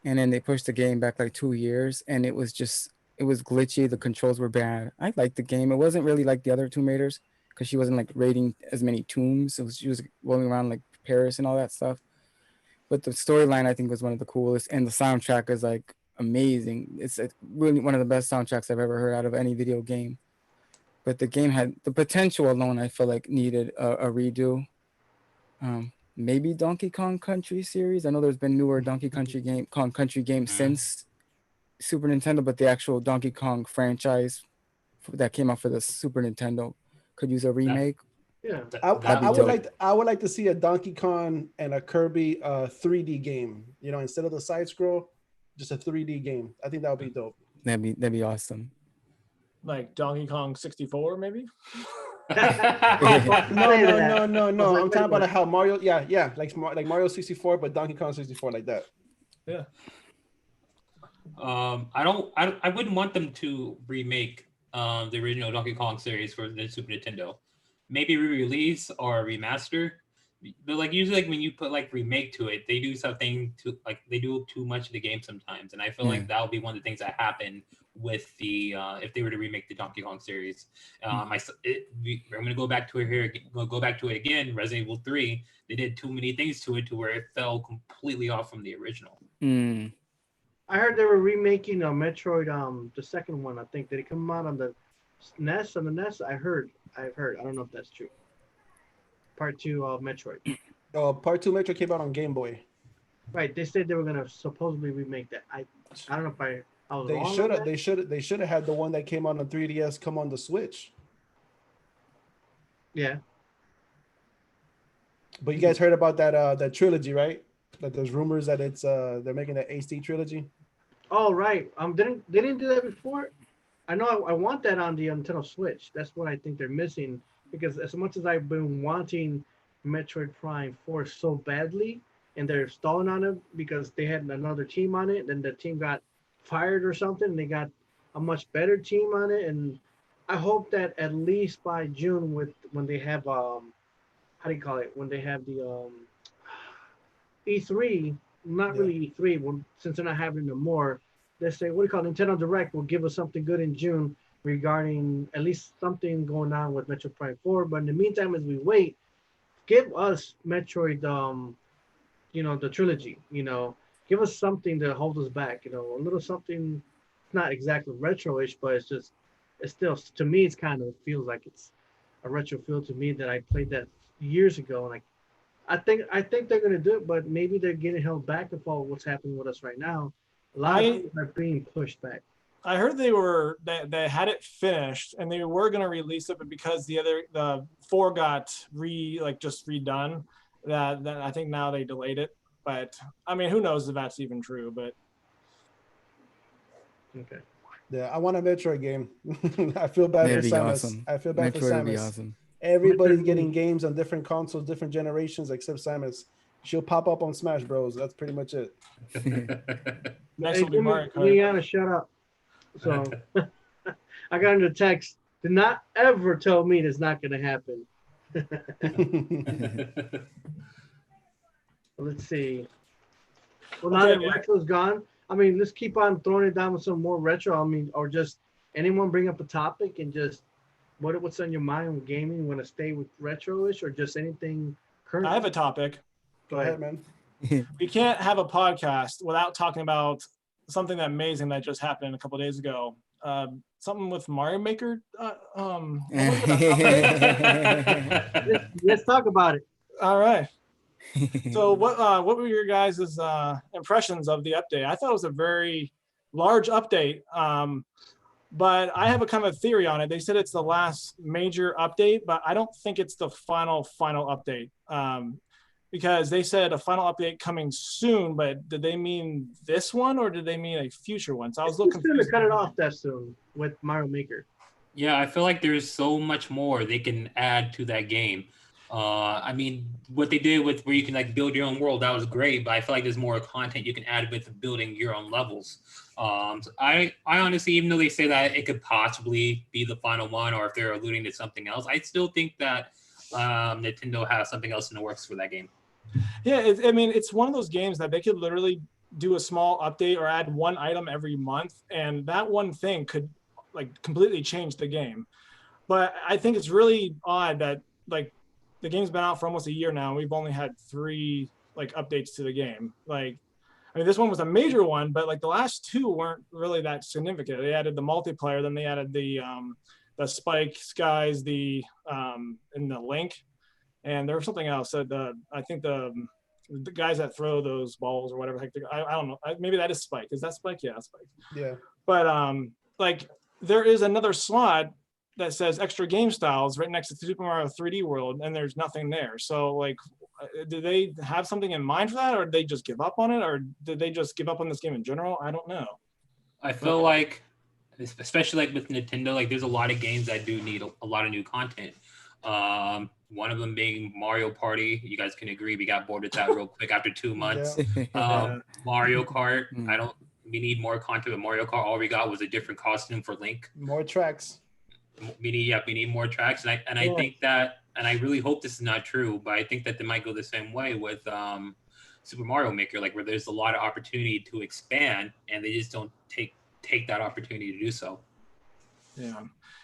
and then they pushed the game back like 2 years, and it was glitchy. The controls were bad. I liked the game. It wasn't really like the other Tomb Raiders, because she wasn't like raiding as many tombs. She was rolling around like Paris and all that stuff. But the storyline I think was one of the coolest, and the soundtrack is like amazing. It's really one of the best soundtracks I've ever heard out of any video game. But the game had the potential alone. I feel like needed a redo. Maybe Donkey Kong Country series. I know there's been newer Donkey Kong Country games since Super Nintendo, but the actual Donkey Kong franchise that came out for the Super Nintendo could use a remake. Yeah, I would like to see a Donkey Kong and a Kirby 3D game. You know, instead of the side scroll, just a 3D game. I think that would be dope. That'd be awesome. Like Donkey Kong 64, maybe. No. I'm talking about how Mario, like Mario 64, but Donkey Kong 64 like that. Yeah. I wouldn't want them to remake the original Donkey Kong series for the Super Nintendo. Maybe re-release or remaster. But like usually, like when you put like remake to it, they do something to like they do too much of the game sometimes, and I feel like that would be one of the things that happen with the if they were to remake the Donkey Kong series. I'm gonna go back to it here. Go back to it again. Resident Evil 3. They did too many things to it to where it fell completely off from the original. I heard they were remaking Metroid, the second one. I think did it come out on the NES? On the NES, I've heard. I don't know if that's true. Part 2 of Metroid. Part 2 Metroid came out on Game Boy. Right. They said they were gonna supposedly remake that. I don't know if I was wrong. They should have had the one that came out on 3DS come on the Switch. Yeah. But you guys heard about that trilogy, right? That there's rumors that it's they're making that HD trilogy. Oh right. They didn't do that before. I know I want that on the Nintendo Switch. That's what I think they're missing, because as much as I've been wanting Metroid Prime 4 so badly, and they're stalling on it because they had another team on it, then the team got fired or something, and they got a much better team on it, and I hope that at least by June when they have when they have the E3, not really E3, since they're not having no more. Let's say, Nintendo Direct will give us something good in June regarding at least something going on with Metroid Prime 4. But in the meantime, as we wait, give us Metroid, the trilogy, give us something to hold us back, a little something, not exactly retro-ish, but it's still, to me, it's kind of feels like it's a retro feel to me that I played that years ago. And I think they're going to do it, but maybe they're getting held back of all what's happening with us right now. A lot of things are being pushed back. I heard they had it finished and they were going to release it, but because the 4 got just redone, that I think now they delayed it. But I mean, who knows if that's even true? But okay. Yeah, I want a Metroid game. I feel bad for Samus. Awesome. I feel bad Metroid for Samus. Would be awesome. Everybody's getting games on different consoles, different generations, except Samus. She'll pop up on Smash Bros. That's pretty much it. Next will be Mario Kart. Liana, shut up. So I got into text. Did not ever tell me it's not going to happen. Let's see. Well, now that retro's gone, I mean, let's keep on throwing it down with some more retro. I mean, or just anyone bring up a topic and just what's on your mind with gaming? You want to stay with retro-ish or just anything current? I have a topic. Go ahead, man. We can't have a podcast without talking about something amazing that just happened a couple of days ago. Something with Mario Maker. Let's talk about it. All right. So what were your guys' impressions of the update? I thought it was a very large update, but I have a kind of theory on it. They said it's the last major update, but I don't think it's the final update, because they said a final update coming soon, but did they mean this one or did they mean a future one? So I was looking to cut it off that soon with Mario Maker. Yeah, I feel like there's so much more they can add to that game. I mean, what they did with where you can like build your own world, that was great, but I feel like there's more content you can add with building your own levels. So I honestly, even though they say that it could possibly be the final one, or if they're alluding to something else, I still think that Nintendo has something else in the works for that game. Yeah, I mean, it's one of those games that they could literally do a small update or add one item every month, and that one thing could like completely change the game. But I think it's really odd that like the game's been out for almost a year now, and we've only had 3 like updates to the game. Like, I mean, this one was a major one, but like the last two weren't really that significant. They added the multiplayer, then they added the spike skies, and the link, and there was something else that I think the guys that throw those balls or whatever, I don't know, maybe that is spike. Is that spike? Yeah, spike. Yeah. But like there is another slot that says extra game styles right next to Super Mario 3D World, and there's nothing there. So like, do they have something in mind for that, or did they just give up on it, or did they just give up on this game in general? I don't know. I feel like, especially like with Nintendo, like there's a lot of games that do need a lot of new content. One of them being Mario Party. You guys can agree we got bored with that real quick after 2 months. Mario Kart. We need more content with Mario Kart. All we got was a different costume for Link. More tracks. We need more tracks, and I think that, and I really hope this is not true, but I think that they might go the same way with Super Mario Maker, like where there's a lot of opportunity to expand, and they just don't take that opportunity to do so. Yeah,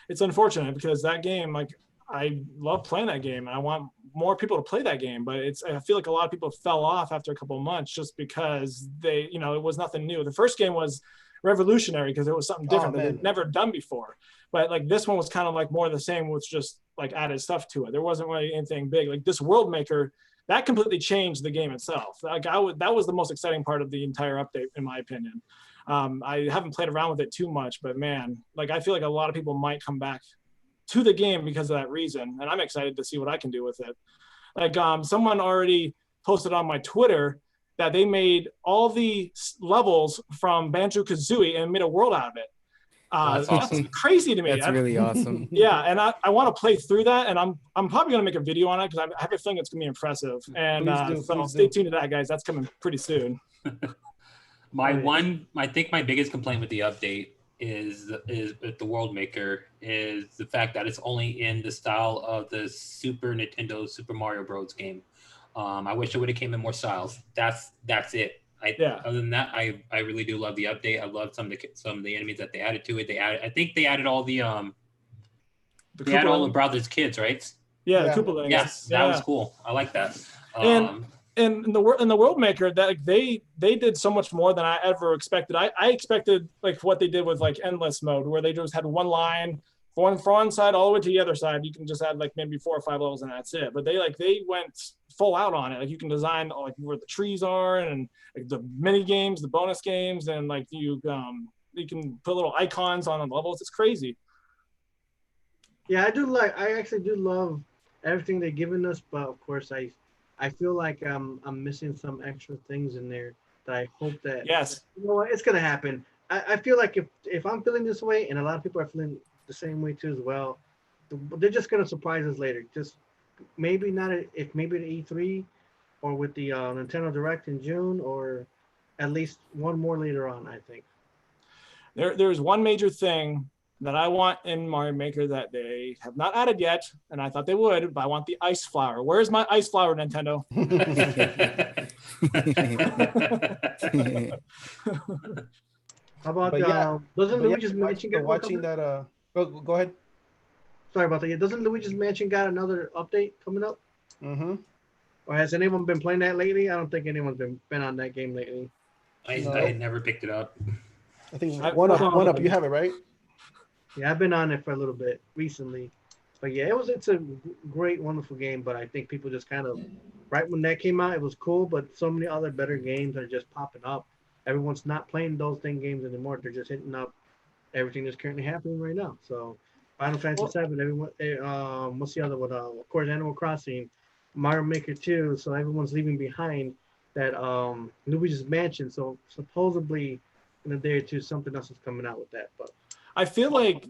it's unfortunate because that game, like, I love playing that game, and I want more people to play that game, but I feel like a lot of people fell off after a couple of months just because it was nothing new. The first game was revolutionary because it was something different that they'd never done before. But like this one was kind of like more of the same with just like added stuff to it. There wasn't really anything big. Like this World Maker, that completely changed the game itself. Like that was the most exciting part of the entire update, in my opinion. I haven't played around with it too much, but man, like I feel like a lot of people might come back to the game because of that reason, and I'm excited to see what I can do with it. Like someone already posted on my Twitter that they made all the levels from Banjo-Kazooie and made a world out of it. That's awesome. That's crazy to me. That's really awesome. Yeah, and I want to play through that, and I'm probably gonna make a video on it because I have a feeling it's gonna be impressive. And so stay tuned to that, guys. That's coming pretty soon. I think my biggest complaint with the update is with the World Maker is the fact that it's only in the style of the Super Nintendo Super Mario Bros. Game. I wish it would have came in more styles. That's it. Other than that, I really do love the update. I love some of the enemies that they added to it. I think they added all the all the brothers' kids, right? Yeah, the Koopa Lings. Yes, that was cool. I like that. And in the World Maker, that like, they did so much more than I ever expected. I expected like what they did with like endless mode, where they just had one line from one side all the way to the other side. You can just add like maybe 4 or 5 levels and that's it. But they went full out on it. Like you can design like where the trees are and like the mini games, the bonus games, and like you can put little icons on the levels. It's crazy. Yeah, I actually do love everything they've given us, but of course I feel like I'm missing some extra things in there that I hope that it's gonna happen. I feel like if I'm feeling this way and a lot of people are feeling the same way too as well, they're just gonna surprise us later. Just maybe not maybe at E3 or with the Nintendo Direct in June, or at least one more later on. I think there's one major thing that I want in Mario Maker that they have not added yet, and I thought they would, but I want the ice flower. Where's my ice flower, Nintendo? How about doesn't Luigi's Mansion get watching that? Go ahead. Sorry about that. Yeah, doesn't Luigi's Mansion got another update coming up? Mm-hmm. Or has anyone been playing that lately? I don't think anyone's been on that game lately. I never picked it up. I think one up. You have it, right? Yeah, I've been on it for a little bit recently. But yeah, it's a great, wonderful game. But I think people just kind of, right when that came out, it was cool. But so many other better games are just popping up. Everyone's not playing those games anymore. They're just hitting up everything that's currently happening right now. So Final Fantasy VII, everyone, what's the other one? Of course, Animal Crossing, Mario Maker 2. So everyone's leaving behind that Luigi's Mansion. So supposedly in a day or two, something else is coming out with that. But I feel like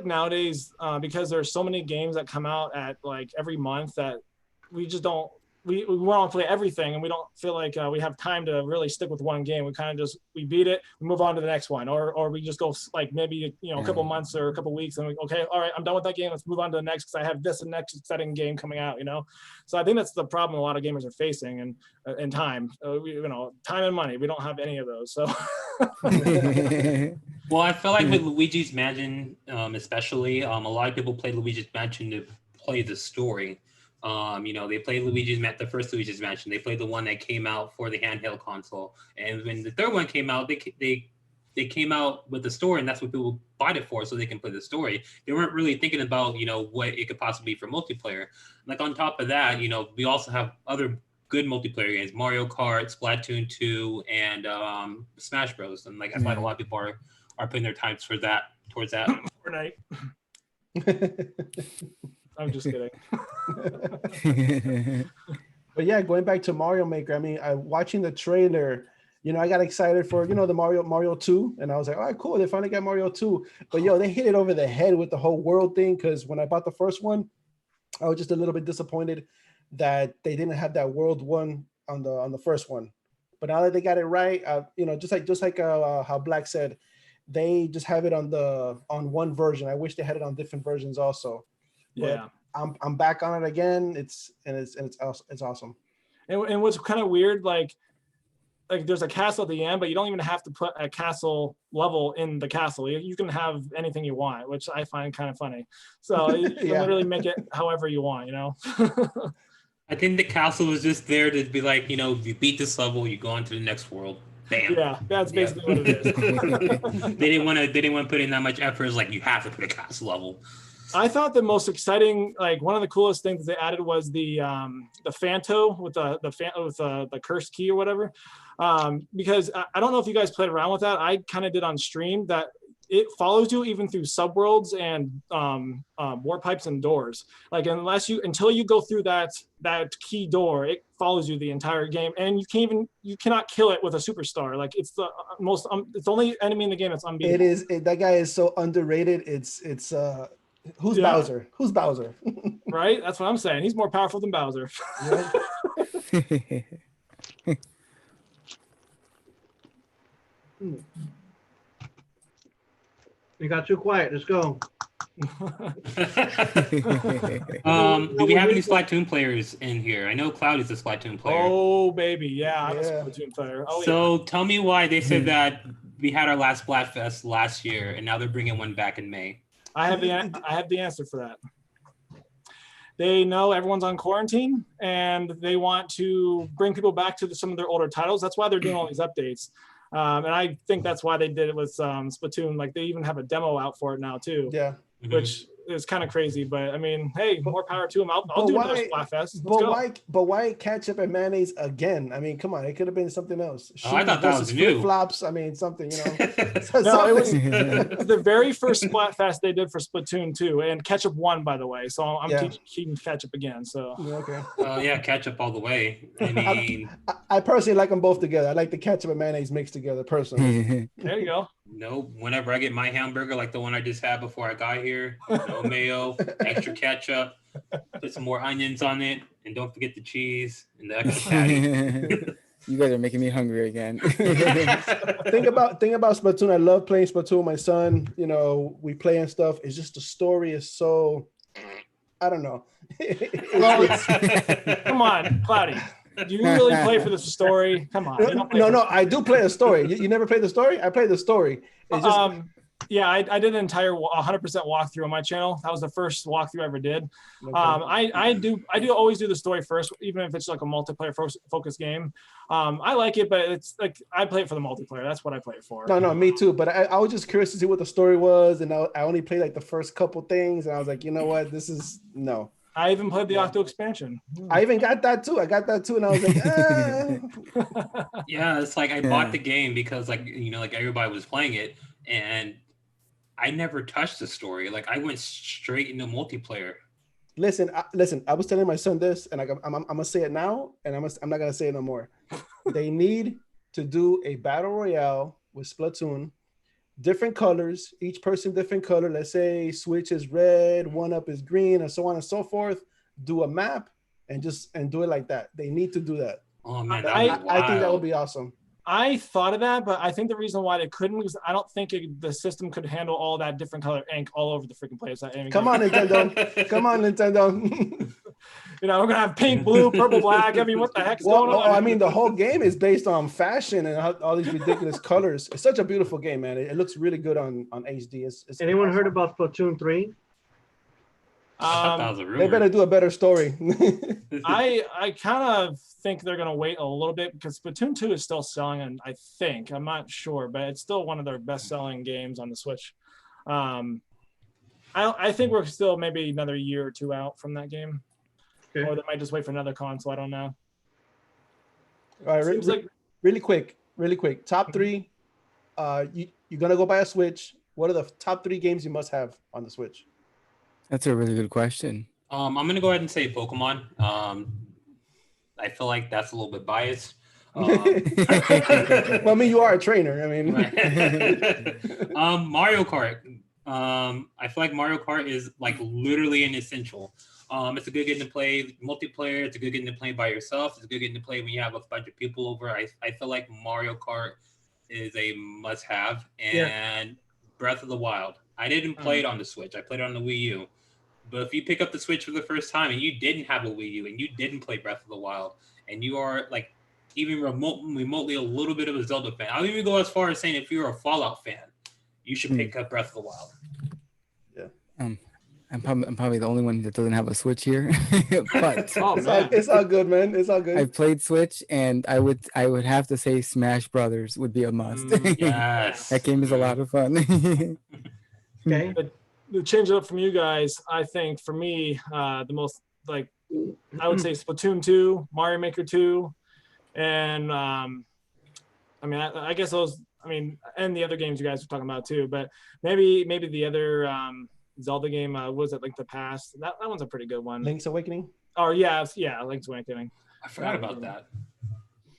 nowadays, because there's so many games that come out at like every month, that we just don't we want to play everything, and we don't feel like we have time to really stick with one game. We kind of we beat it, we move on to the next one, or we just go like maybe a couple months or a couple weeks, and okay, all right, I'm done with that game. Let's move on to the next because I have this and next exciting game coming out. So I think that's the problem a lot of gamers are facing, and time, time and money. We don't have any of those. So. Well, I feel like with Luigi's Mansion, especially, a lot of people play Luigi's Mansion to play the story. You know, they played the first Luigi's Mansion. They played the one that came out for the handheld console. And when the third one came out, they came out with the story, and that's what people bought it for, so they can play the story. They weren't really thinking about, you know, what it could possibly be for multiplayer. Like on top of that, you know, we also have other good multiplayer games: Mario Kart, Splatoon 2, and Smash Bros. And like I feel like a lot of people are putting their times towards that. Fortnite. I'm just kidding. But yeah, going back to Mario Maker, I mean, watching the trailer, you know, I got excited for, you know, the Mario 2, and I was like, all right, cool, they finally got Mario 2. But yo, they hit it over the head with the whole world thing, because when I bought the first one, I was just a little bit disappointed that they didn't have that world one on the first one. But now that they got it right, you know, just like how Black said, they just have it on one version. I wish they had it on different versions also. Yeah, but I'm back on it again. It's awesome. And what's kind of weird, like there's a castle at the end, but you don't even have to put a castle level in the castle. You can have anything you want, which I find kind of funny. So you can literally make it however you want, you know. I think the castle was just there to be like, you know, if you beat this level, you go on to the next world. Bam. Yeah, that's basically what it is. They didn't want to put in that much effort. It's like you have to put a castle level. I thought the most exciting, like one of the coolest things they added was the Fanto with the cursed key or whatever. Because I don't know if you guys played around with that. I kind of did on stream that it follows you even through subworlds and warp pipes and doors. Like until you go through that key door, it follows you the entire game, and you cannot kill it with a superstar. Like it's the most it's the only enemy in the game that's unbeatable. That guy is so underrated. It's who's Bowser? Who's Bowser? Right? That's what I'm saying. He's more powerful than Bowser. You got too quiet. Let's go. Do we have any Splatoon players in here? I know Cloud is a Splatoon player. Oh, baby. Yeah, I'm a Splatoon player. Oh, so tell me why they said that we had our last Splatfest last year, and now they're bringing one back in May. I have the answer for that. They know everyone's on quarantine, and they want to bring people back to some of their older titles. That's why they're doing all these updates. And I think that's why they did it with Splatoon. Like they even have a demo out for it now too. Yeah. Which is kind of crazy, but I mean, hey, more power to them. I'll do another Splatfest. But why ketchup and mayonnaise again? I mean, come on, it could have been something else. I thought that was new. Flops. I mean, something, you know. No, it was the very first Splatfest they did for Splatoon 2, and ketchup won, by the way. So I'm keeping ketchup again. So okay. Yeah, ketchup all the way. I mean, I personally like them both together. I like the ketchup and mayonnaise mixed together personally. There you go. No, whenever I get my hamburger, like the one I just had before I got here, no mayo, extra ketchup, put some more onions on it, and don't forget the cheese and the extra patty. You guys are making me hungry again. Thing about Splatoon, I love playing Splatoon with my son. You know, we play and stuff. It's just the story is so, I don't know. Come on, Cloudy. Do you really play for the story? Come on. No, I do play the story. You never played the story? I played the story. It's just, yeah, I did an entire 100% walkthrough on my channel. That was the first walkthrough I ever did. Okay. I do always do the story first, even if it's like a multiplayer focused game. I like it, but it's like I play it for the multiplayer. That's what I play it for. No, me too. But I was just curious to see what the story was, and I only played like the first couple things, and I was like, you know what, this is no. I even played the Octo expansion. I even got that too. And I was like, Yeah, it's like I bought the game because like, you know, like everybody was playing it, and I never touched the story. Like I went straight into multiplayer. Listen. I was telling my son this, and I'm gonna say it now, and I'm not gonna say it no more. They need to do a battle royale with Splatoon, different colors, each person different color. Let's say Switch is red, 1UP is green, and so on and so forth. Do a map and do it like that. They need to do that. Oh man, I think that would be awesome. I thought of that, but I think the reason why they couldn't was I don't think the system could handle all that different color ink all over the freaking place. Come on, Nintendo. Come on, Nintendo. You know, we're going to have pink, blue, purple, black. I mean, what the heck's going on? I mean, the whole game is based on fashion and all these ridiculous colors. It's such a beautiful game, man. It looks really good on HD. Anyone heard about Splatoon 3? I thought that was a rumor. They better do a better story. I kind of think they're gonna wait a little bit because Splatoon 2 is still selling, and I think I'm not sure, but it's still one of their best-selling games on the Switch. I think we're still maybe another year or two out from that game, or they might just wait for another console. I don't know. All right, really quick. Top three. You're gonna go buy a Switch. What are the top 3 games you must have on the Switch? That's a really good question. I'm gonna go ahead and say Pokemon. I feel like that's a little bit biased. Well, I mean, you are a trainer. I mean, Mario Kart. I feel like Mario Kart is like literally an essential. It's a good game to play multiplayer. It's a good game to play by yourself. It's a good game to play when you have a bunch of people over. I feel like Mario Kart is a must-have. And Breath of the Wild. I didn't play it on the Switch. I played it on the Wii U. But if you pick up the Switch for the first time and you didn't have a Wii U and you didn't play Breath of the Wild and you are like even remotely a little bit of a Zelda fan, I'll even go as far as saying if you're a Fallout fan, you should pick up Breath of the Wild. Yeah. I'm probably the only one that doesn't have a Switch here, but it's all good, man. It's all good. I played Switch, and I would have to say Smash Brothers would be a must. Yes, that game is a lot of fun. Okay, but to change it up from you guys, I think for me, the most like I would say Splatoon 2, Mario Maker 2, and I mean I guess those. I mean, and the other games you guys were talking about too, but maybe the other Zelda game, was it Link to the Past? That one's a pretty good one. Link's Awakening? Oh, yeah, Link's Awakening. I forgot about that.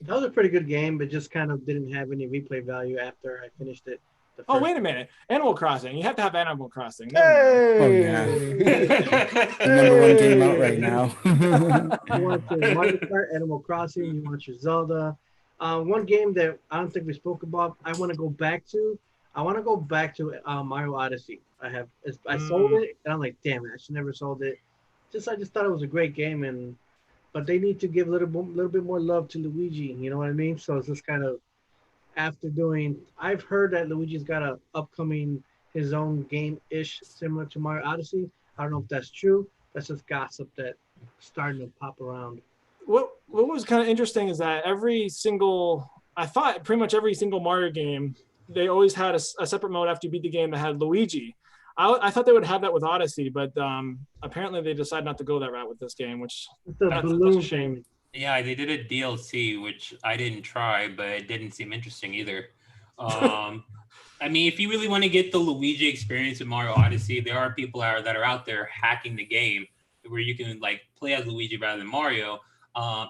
That was a pretty good game, but just kind of didn't have any replay value after I finished it. Oh, wait a minute. Animal Crossing. You have to have Animal Crossing. Hey! Oh, yeah. The number 1 game out right now. You want your Mario Kart, Animal Crossing, you want your Zelda. One game that I don't think we spoke about, I want to go back to Mario Odyssey. I sold it, and I'm like, damn it, I should never sold it. I just thought it was a great game, but they need to give a little bit more love to Luigi. You know what I mean? So it's just kind of I've heard that Luigi's got a upcoming his own game-ish similar to Mario Odyssey. I don't know if that's true. That's just gossip that's starting to pop around. What was kind of interesting is that I thought pretty much every single Mario game, they always had a separate mode after you beat the game that had Luigi. I thought they would have that with Odyssey, but apparently they decided not to go that route with this game, which that's a shame. Yeah, they did a DLC, which I didn't try, but it didn't seem interesting either. I mean, if you really want to get the Luigi experience with Mario Odyssey, there are people that are out there hacking the game where you can like play as Luigi rather than Mario.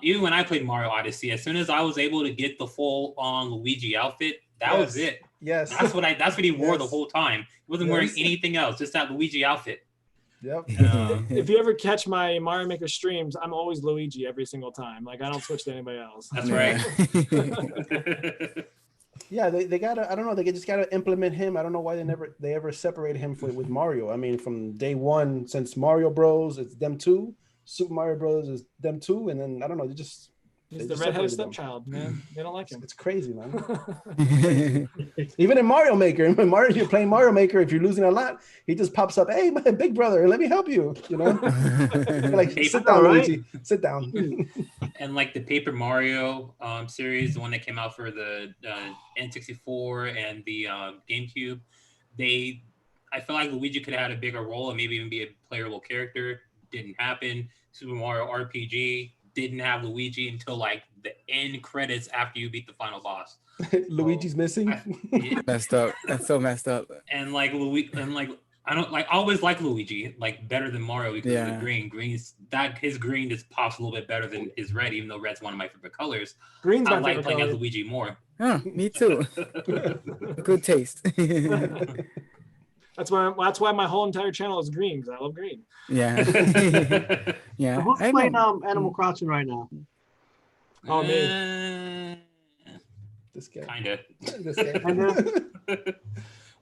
Even when I played Mario Odyssey, as soon as I was able to get the full-on Luigi outfit, that was it. Yes. That's what he wore the whole time. He wasn't wearing anything else, just that Luigi outfit. Yep. If you ever catch my Mario Maker streams, I'm always Luigi every single time. Like I don't switch to anybody else. That's right. Yeah, they gotta. I don't know. They just gotta implement him. I don't know why they ever separated him with Mario. I mean, from day one, since Mario Bros, it's them two. Super Mario Bros is them two, and then I don't know. He's the redheaded stepchild, man. They don't like him. It's crazy, man. Even in Mario Maker, you're playing Mario Maker. If you're losing a lot, he just pops up. Hey, my big brother, let me help you. You know, like sit down, Luigi. Sit down. And like the Paper Mario series, the one that came out for the N64 and the GameCube, I feel like Luigi could have had a bigger role and maybe even be a playable character. Didn't happen. Super Mario RPG didn't have Luigi until like the end credits after you beat the final boss. Luigi's missing. Messed up. That's so messed up. And like I don't like. I always like Luigi like better than Mario because of the green. His green just pops a little bit better than his red, even though red's one of my favorite colors. Green's I my like favorite playing color. as Luigi more. Huh, me too. Good taste. That's why my whole entire channel is green, because I love green. Yeah. Yeah. So who's playing Animal Crossing right now? Oh man. This guy. Kinda. This guy.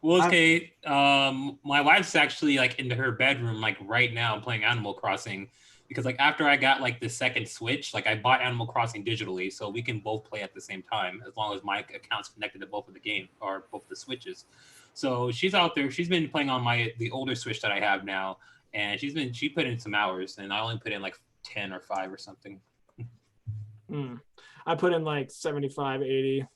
Well, okay. My wife's actually like into her bedroom like right now playing Animal Crossing because like after I got like the second Switch, like I bought Animal Crossing digitally, so we can both play at the same time as long as my account's connected to both of the game or both the Switches. So she's out there. She's been playing on the older Switch that I have now, and she put in some hours, and I only put in like 10 or 5 or something. I put in like 75, 80.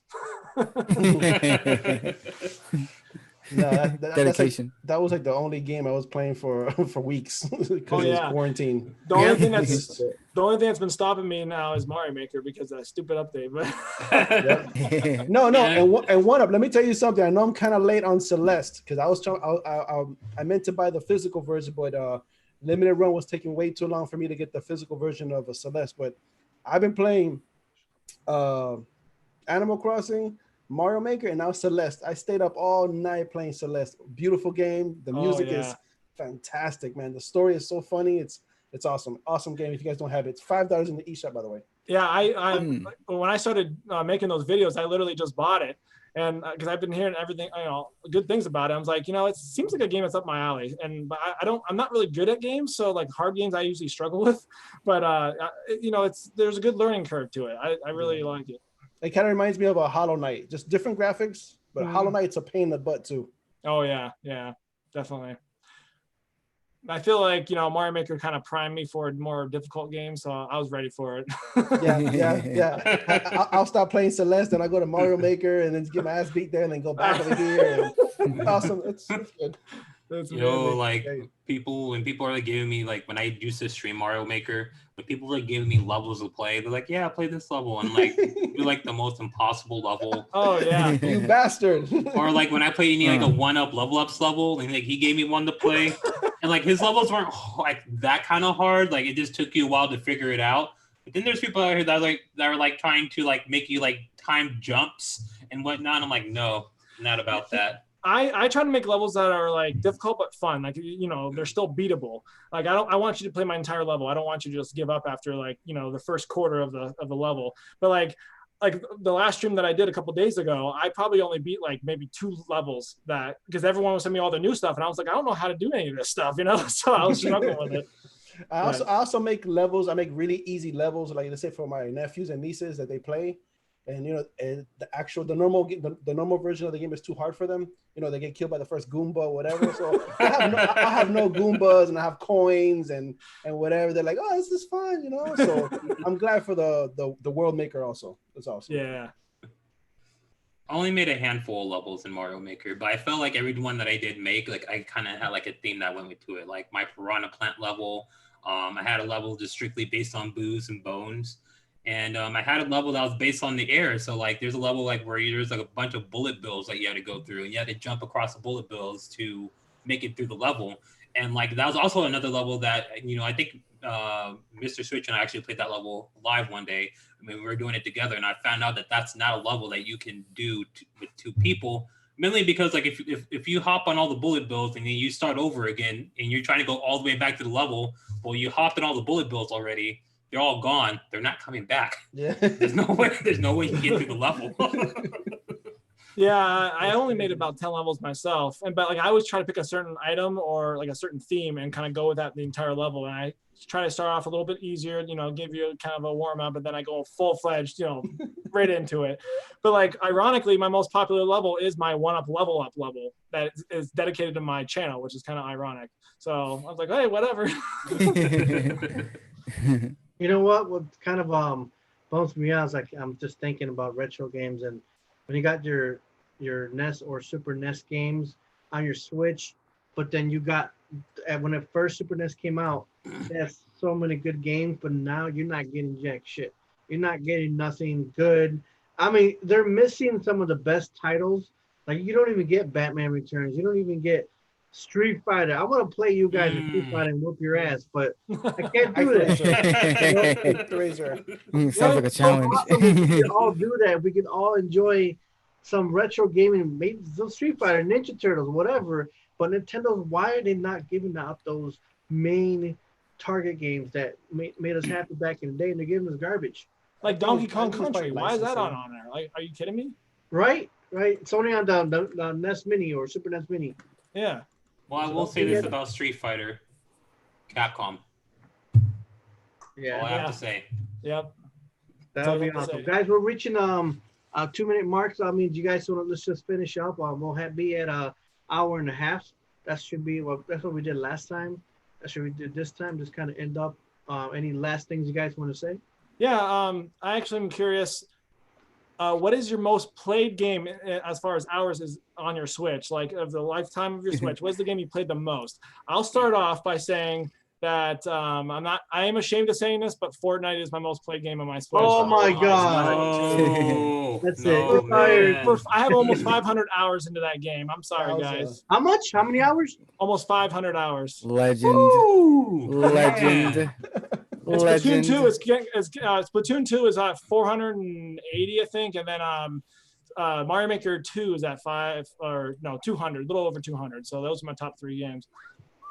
No, dedication. That was like the only game I was playing for weeks because it was quarantine. The only thing that's been stopping me now is Mario Maker because of that stupid update. But No, and one up. Let me tell you something. I know I'm kind of late on Celeste because I meant to buy the physical version, but limited run was taking way too long for me to get the physical version of a Celeste. But I've been playing Animal Crossing, Mario Maker, and now Celeste. I stayed up all night playing Celeste. Beautiful game. The music is fantastic, man. The story is so funny. It's awesome. Awesome game. If you guys don't have it, it's $5 in the eShop, by the way. Yeah, I when I started making those videos, I literally just bought it, and because I've been hearing everything, good things about it. I was like, it seems like a game that's up my alley, but I'm not really good at games, so like hard games I usually struggle with, but there's a good learning curve to it. I really like it. It kind of reminds me of a Hollow Knight, just different graphics, but Hollow Knight's a pain in the butt too. Oh yeah, definitely. I feel like Mario Maker kind of primed me for a more difficult game, so I was ready for it. Yeah. I'll stop playing Celeste and I go to Mario Maker and then get my ass beat there and then go back over here. And awesome, it's good. Like when people are like giving me like when I used to stream Mario Maker, when people are giving me levels to play, they're like, "Yeah, play this level," and like do like the most impossible level. Oh yeah, you bastard! Or like when I play any like a 1-up level ups level, and like he gave me one to play, and like his levels weren't like that kind of hard. Like it just took you a while to figure it out. But then there's people out here that are like trying to like make you like time jumps and whatnot. I'm like, no, not about that. I try to make levels that are like difficult but fun. Like they're still beatable. Like I want you to play my entire level. I don't want you to just give up after like the first quarter of the level. But like the last stream that I did a couple days ago, I probably only beat like maybe 2 levels because everyone was sending me all the new stuff, and I was like, I don't know how to do any of this stuff, So I was struggling with it. I also make levels. I make really easy levels, like let's say for my nephews and nieces that they play. And and the normal version of the game is too hard for them. They get killed by the first Goomba or whatever. So I have no Goombas and I have coins and whatever. They're like, oh, this is fun, So I'm glad for the World Maker also. That's awesome. Yeah. I only made a handful of levels in Mario Maker, but I felt like every one that I did make, like I kind of had like a theme that went to it. Like my Piranha Plant level, I had a level just strictly based on booze and bones. And I had a level that was based on the air. So like there's a level like where there's like a bunch of bullet bills that you had to go through, and you had to jump across the bullet bills to make it through the level. And like that was also another level that I think Mr. Switch and I actually played that level live one day. I mean, we were doing it together, and I found out that that's not a level that you can do with 2 people. Mainly because like if you hop on all the bullet bills and then you start over again and you're trying to go all the way back to the level, well, you hopped on all the bullet bills already. They're all gone. They're not coming back. Yeah. There's no way you can get through the level. Yeah, I only made about 10 levels myself, but like I always try to pick a certain item or like a certain theme and kind of go with that the entire level. And I try to start off a little bit easier, give you kind of a warm up, but then I go full fledged, right into it. But like ironically, my most popular level is my 1-up level that is dedicated to my channel, which is kind of ironic. So I was like, hey, whatever. You know what kind of bumps me out is like I'm just thinking about retro games, and when you got your NES or Super NES games on your Switch, but then you got when the first Super NES came out, there's so many good games, but now you're not getting jack shit. You're not getting nothing good. I mean, they're missing some of the best titles. Like you don't even get Batman Returns. You don't even get Street Fighter. I want to play you guys in Street Fighter and whoop your ass, but I can't do that. Sounds like a challenge. Awesome we could all do that. We could all enjoy some retro gaming, maybe some Street Fighter, Ninja Turtles, whatever. But Nintendo's, why are they not giving out those main target games that made us happy back in the day, and they're giving us garbage? Like Donkey Kong Country. Why is that on there? Like, are you kidding me? Right. It's only on the NES Mini or Super NES Mini. Yeah. Well, I will say this about Street Fighter. Capcom. Yeah. All I have to say. Yep. That'll be awesome. Guys, we're reaching a 2-minute mark. So I mean, you guys want to let's just finish up. We'll be at an hour and a half. That should be that's what we did last time. should we do this time? Just kind of end up. Any last things you guys want to say? Yeah, I actually am curious. What is your most played game as far as hours is on your Switch? Like of the lifetime of your Switch, what's the game you played the most? I'll start off by saying that I am ashamed of saying this, but Fortnite is my most played game on my Switch. Oh my God. No, That's no, it. Tired. man. I have almost 500 hours into that game. I'm sorry, guys. How much? How many hours? Almost 500 hours. Legend. Ooh, Legend. man. Splatoon Legend. 2 is Splatoon 2 is at 480, I think, and then Mario Maker 2 is at 200, a little over 200. So those are my top 3 games.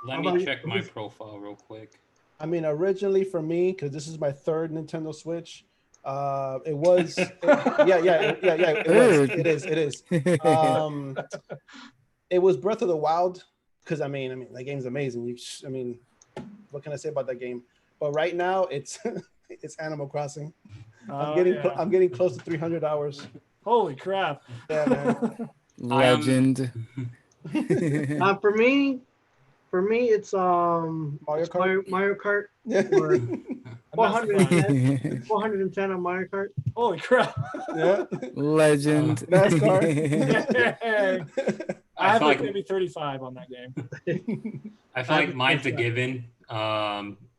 Let me check my profile real quick. I mean, originally for me, because this is my 3rd Nintendo Switch, it was, it is. It was Breath of the Wild, because I mean, that game's amazing. What can I say about that game? But right now, it's it's Animal Crossing. I'm getting close to 300 hours. Holy crap! Yeah, man. Legend. For me, it's Mario Kart. Mario Kart. Yeah. 410 on Mario Kart. Holy crap! Yeah. Legend. NASCAR. I have like maybe 35 on that game. I feel like mine's a given.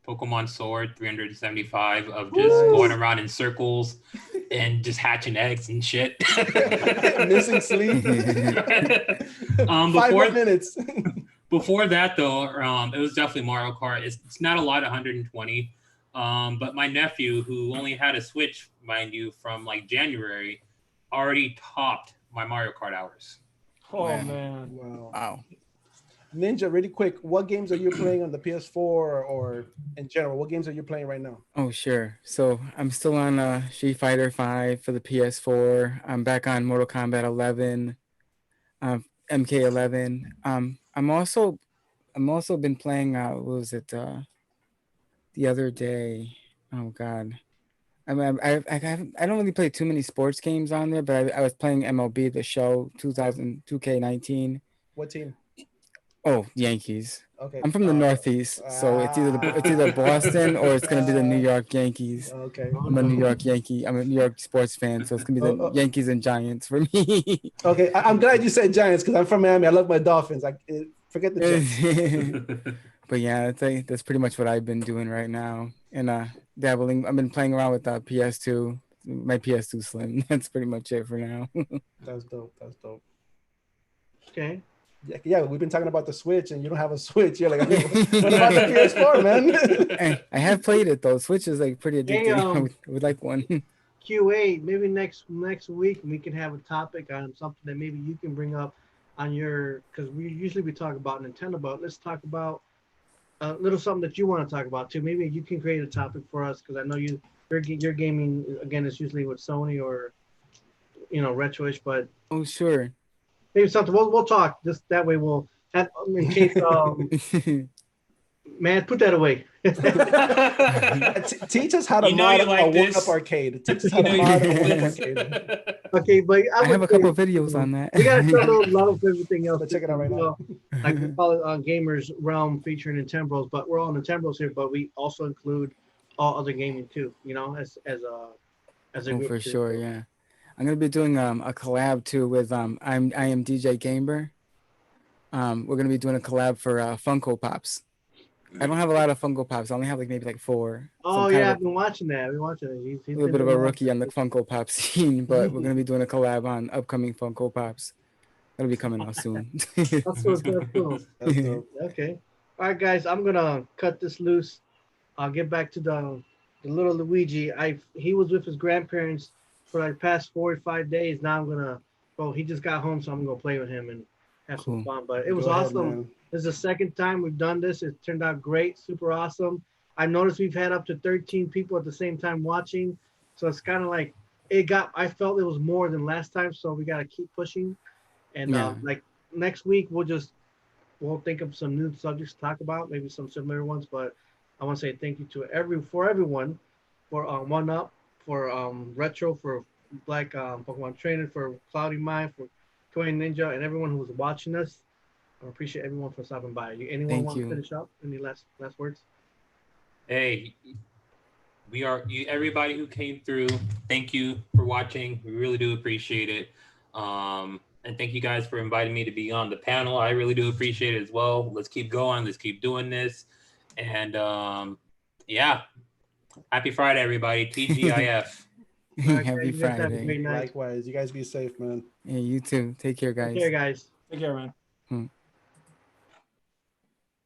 Pokemon Sword, 375 of just going around in circles and just hatching eggs and shit. Missing sleep. 5 minutes. Before that, though, it was definitely Mario Kart. It's not a lot, 120. But my nephew, who only had a Switch, mind you, from like January, already topped my Mario Kart hours. Oh, man. Wow. Ninja, really quick, what games are you playing on the PS4 or in general? What games are you playing right now? Oh, sure. So I'm still on Street Fighter 5 for the PS4. I'm back on Mortal Kombat 11, MK11. I'm also been playing. What was it? The other day. Oh God. I mean, I don't really play too many sports games on there, but I was playing MLB The Show 2K19. What team? Oh, Yankees. Okay. I'm from the Northeast, so it's either Boston or it's gonna be the New York Yankees. Okay. I'm a New York Yankee. I'm a New York sports fan, so it's gonna be the Yankees and Giants for me. Okay, I'm glad you said Giants because I'm from Miami. I love my Dolphins. Forget the Jets. But yeah, that's pretty much what I've been doing right now, and dabbling. I've been playing around with PS2, my PS2 Slim. That's pretty much it for now. That's dope. Okay. Yeah, we've been talking about the Switch, and you don't have a Switch. You're like, what about the PS4, man? I have played it though. Switch is like pretty addictive. I would like one. QA, maybe next week we can have a topic on something that maybe you can bring up on your, because we talk about Nintendo, but let's talk about a little something that you want to talk about too. Maybe you can create a topic for us, because I know your gaming again is usually with Sony or retroish, but oh sure. Maybe something we'll talk. Just that way we'll have in case. Man, put that away. Teach us how to mod a one-up arcade. Teach us how to mod a one-up arcade. Okay, but I have a couple of videos on that. We gotta start a lot of everything else. Let's check it out right now. Like we call it Gamerz Realm featuring Nintenbros, but we're all Nintenbros here. But we also include all other gaming too. As a group for too. sure, yeah. I'm gonna be doing a collab too with I am DJ Gamer. We're gonna be doing a collab for Funko Pops. I don't have a lot of Funko Pops. I only have maybe 4. Oh yeah, I've been watching that. He's a little bit of a rookie on the Funko Pop scene, but we're gonna be doing a collab on upcoming Funko Pops. That'll be coming out soon. That's cool. Okay. All right, guys. I'm gonna cut this loose. I'll get back to the little Luigi. He was with his grandparents for the past 4 or 5 days. Now he just got home, so I'm gonna play with him and have some fun. But it was awesome. Man. This is the second time we've done this. It turned out great, super awesome. I noticed we've had up to 13 people at the same time watching. So it's kind of like I felt it was more than last time. So we got to keep pushing. And next week, we'll think of some new subjects to talk about, maybe some similar ones. But I want to say thank you to everyone for One Up, for Retro, for Black PKMNTrainer, for Cloudy Mind, for Toy Ninja, and everyone who was watching us. I appreciate everyone for stopping by. Anyone Thank want you. to finish up? Any last words? Hey, everybody who came through, thank you for watching. We really do appreciate it. And thank you guys for inviting me to be on the panel. I really do appreciate it as well. Let's keep going. Let's keep doing this. And yeah, happy Friday, everybody. TGIF. Happy You guys have a Friday. great night. Likewise. You guys be safe, man. Yeah, you too. Take care, guys. Take care, guys. Take care, man.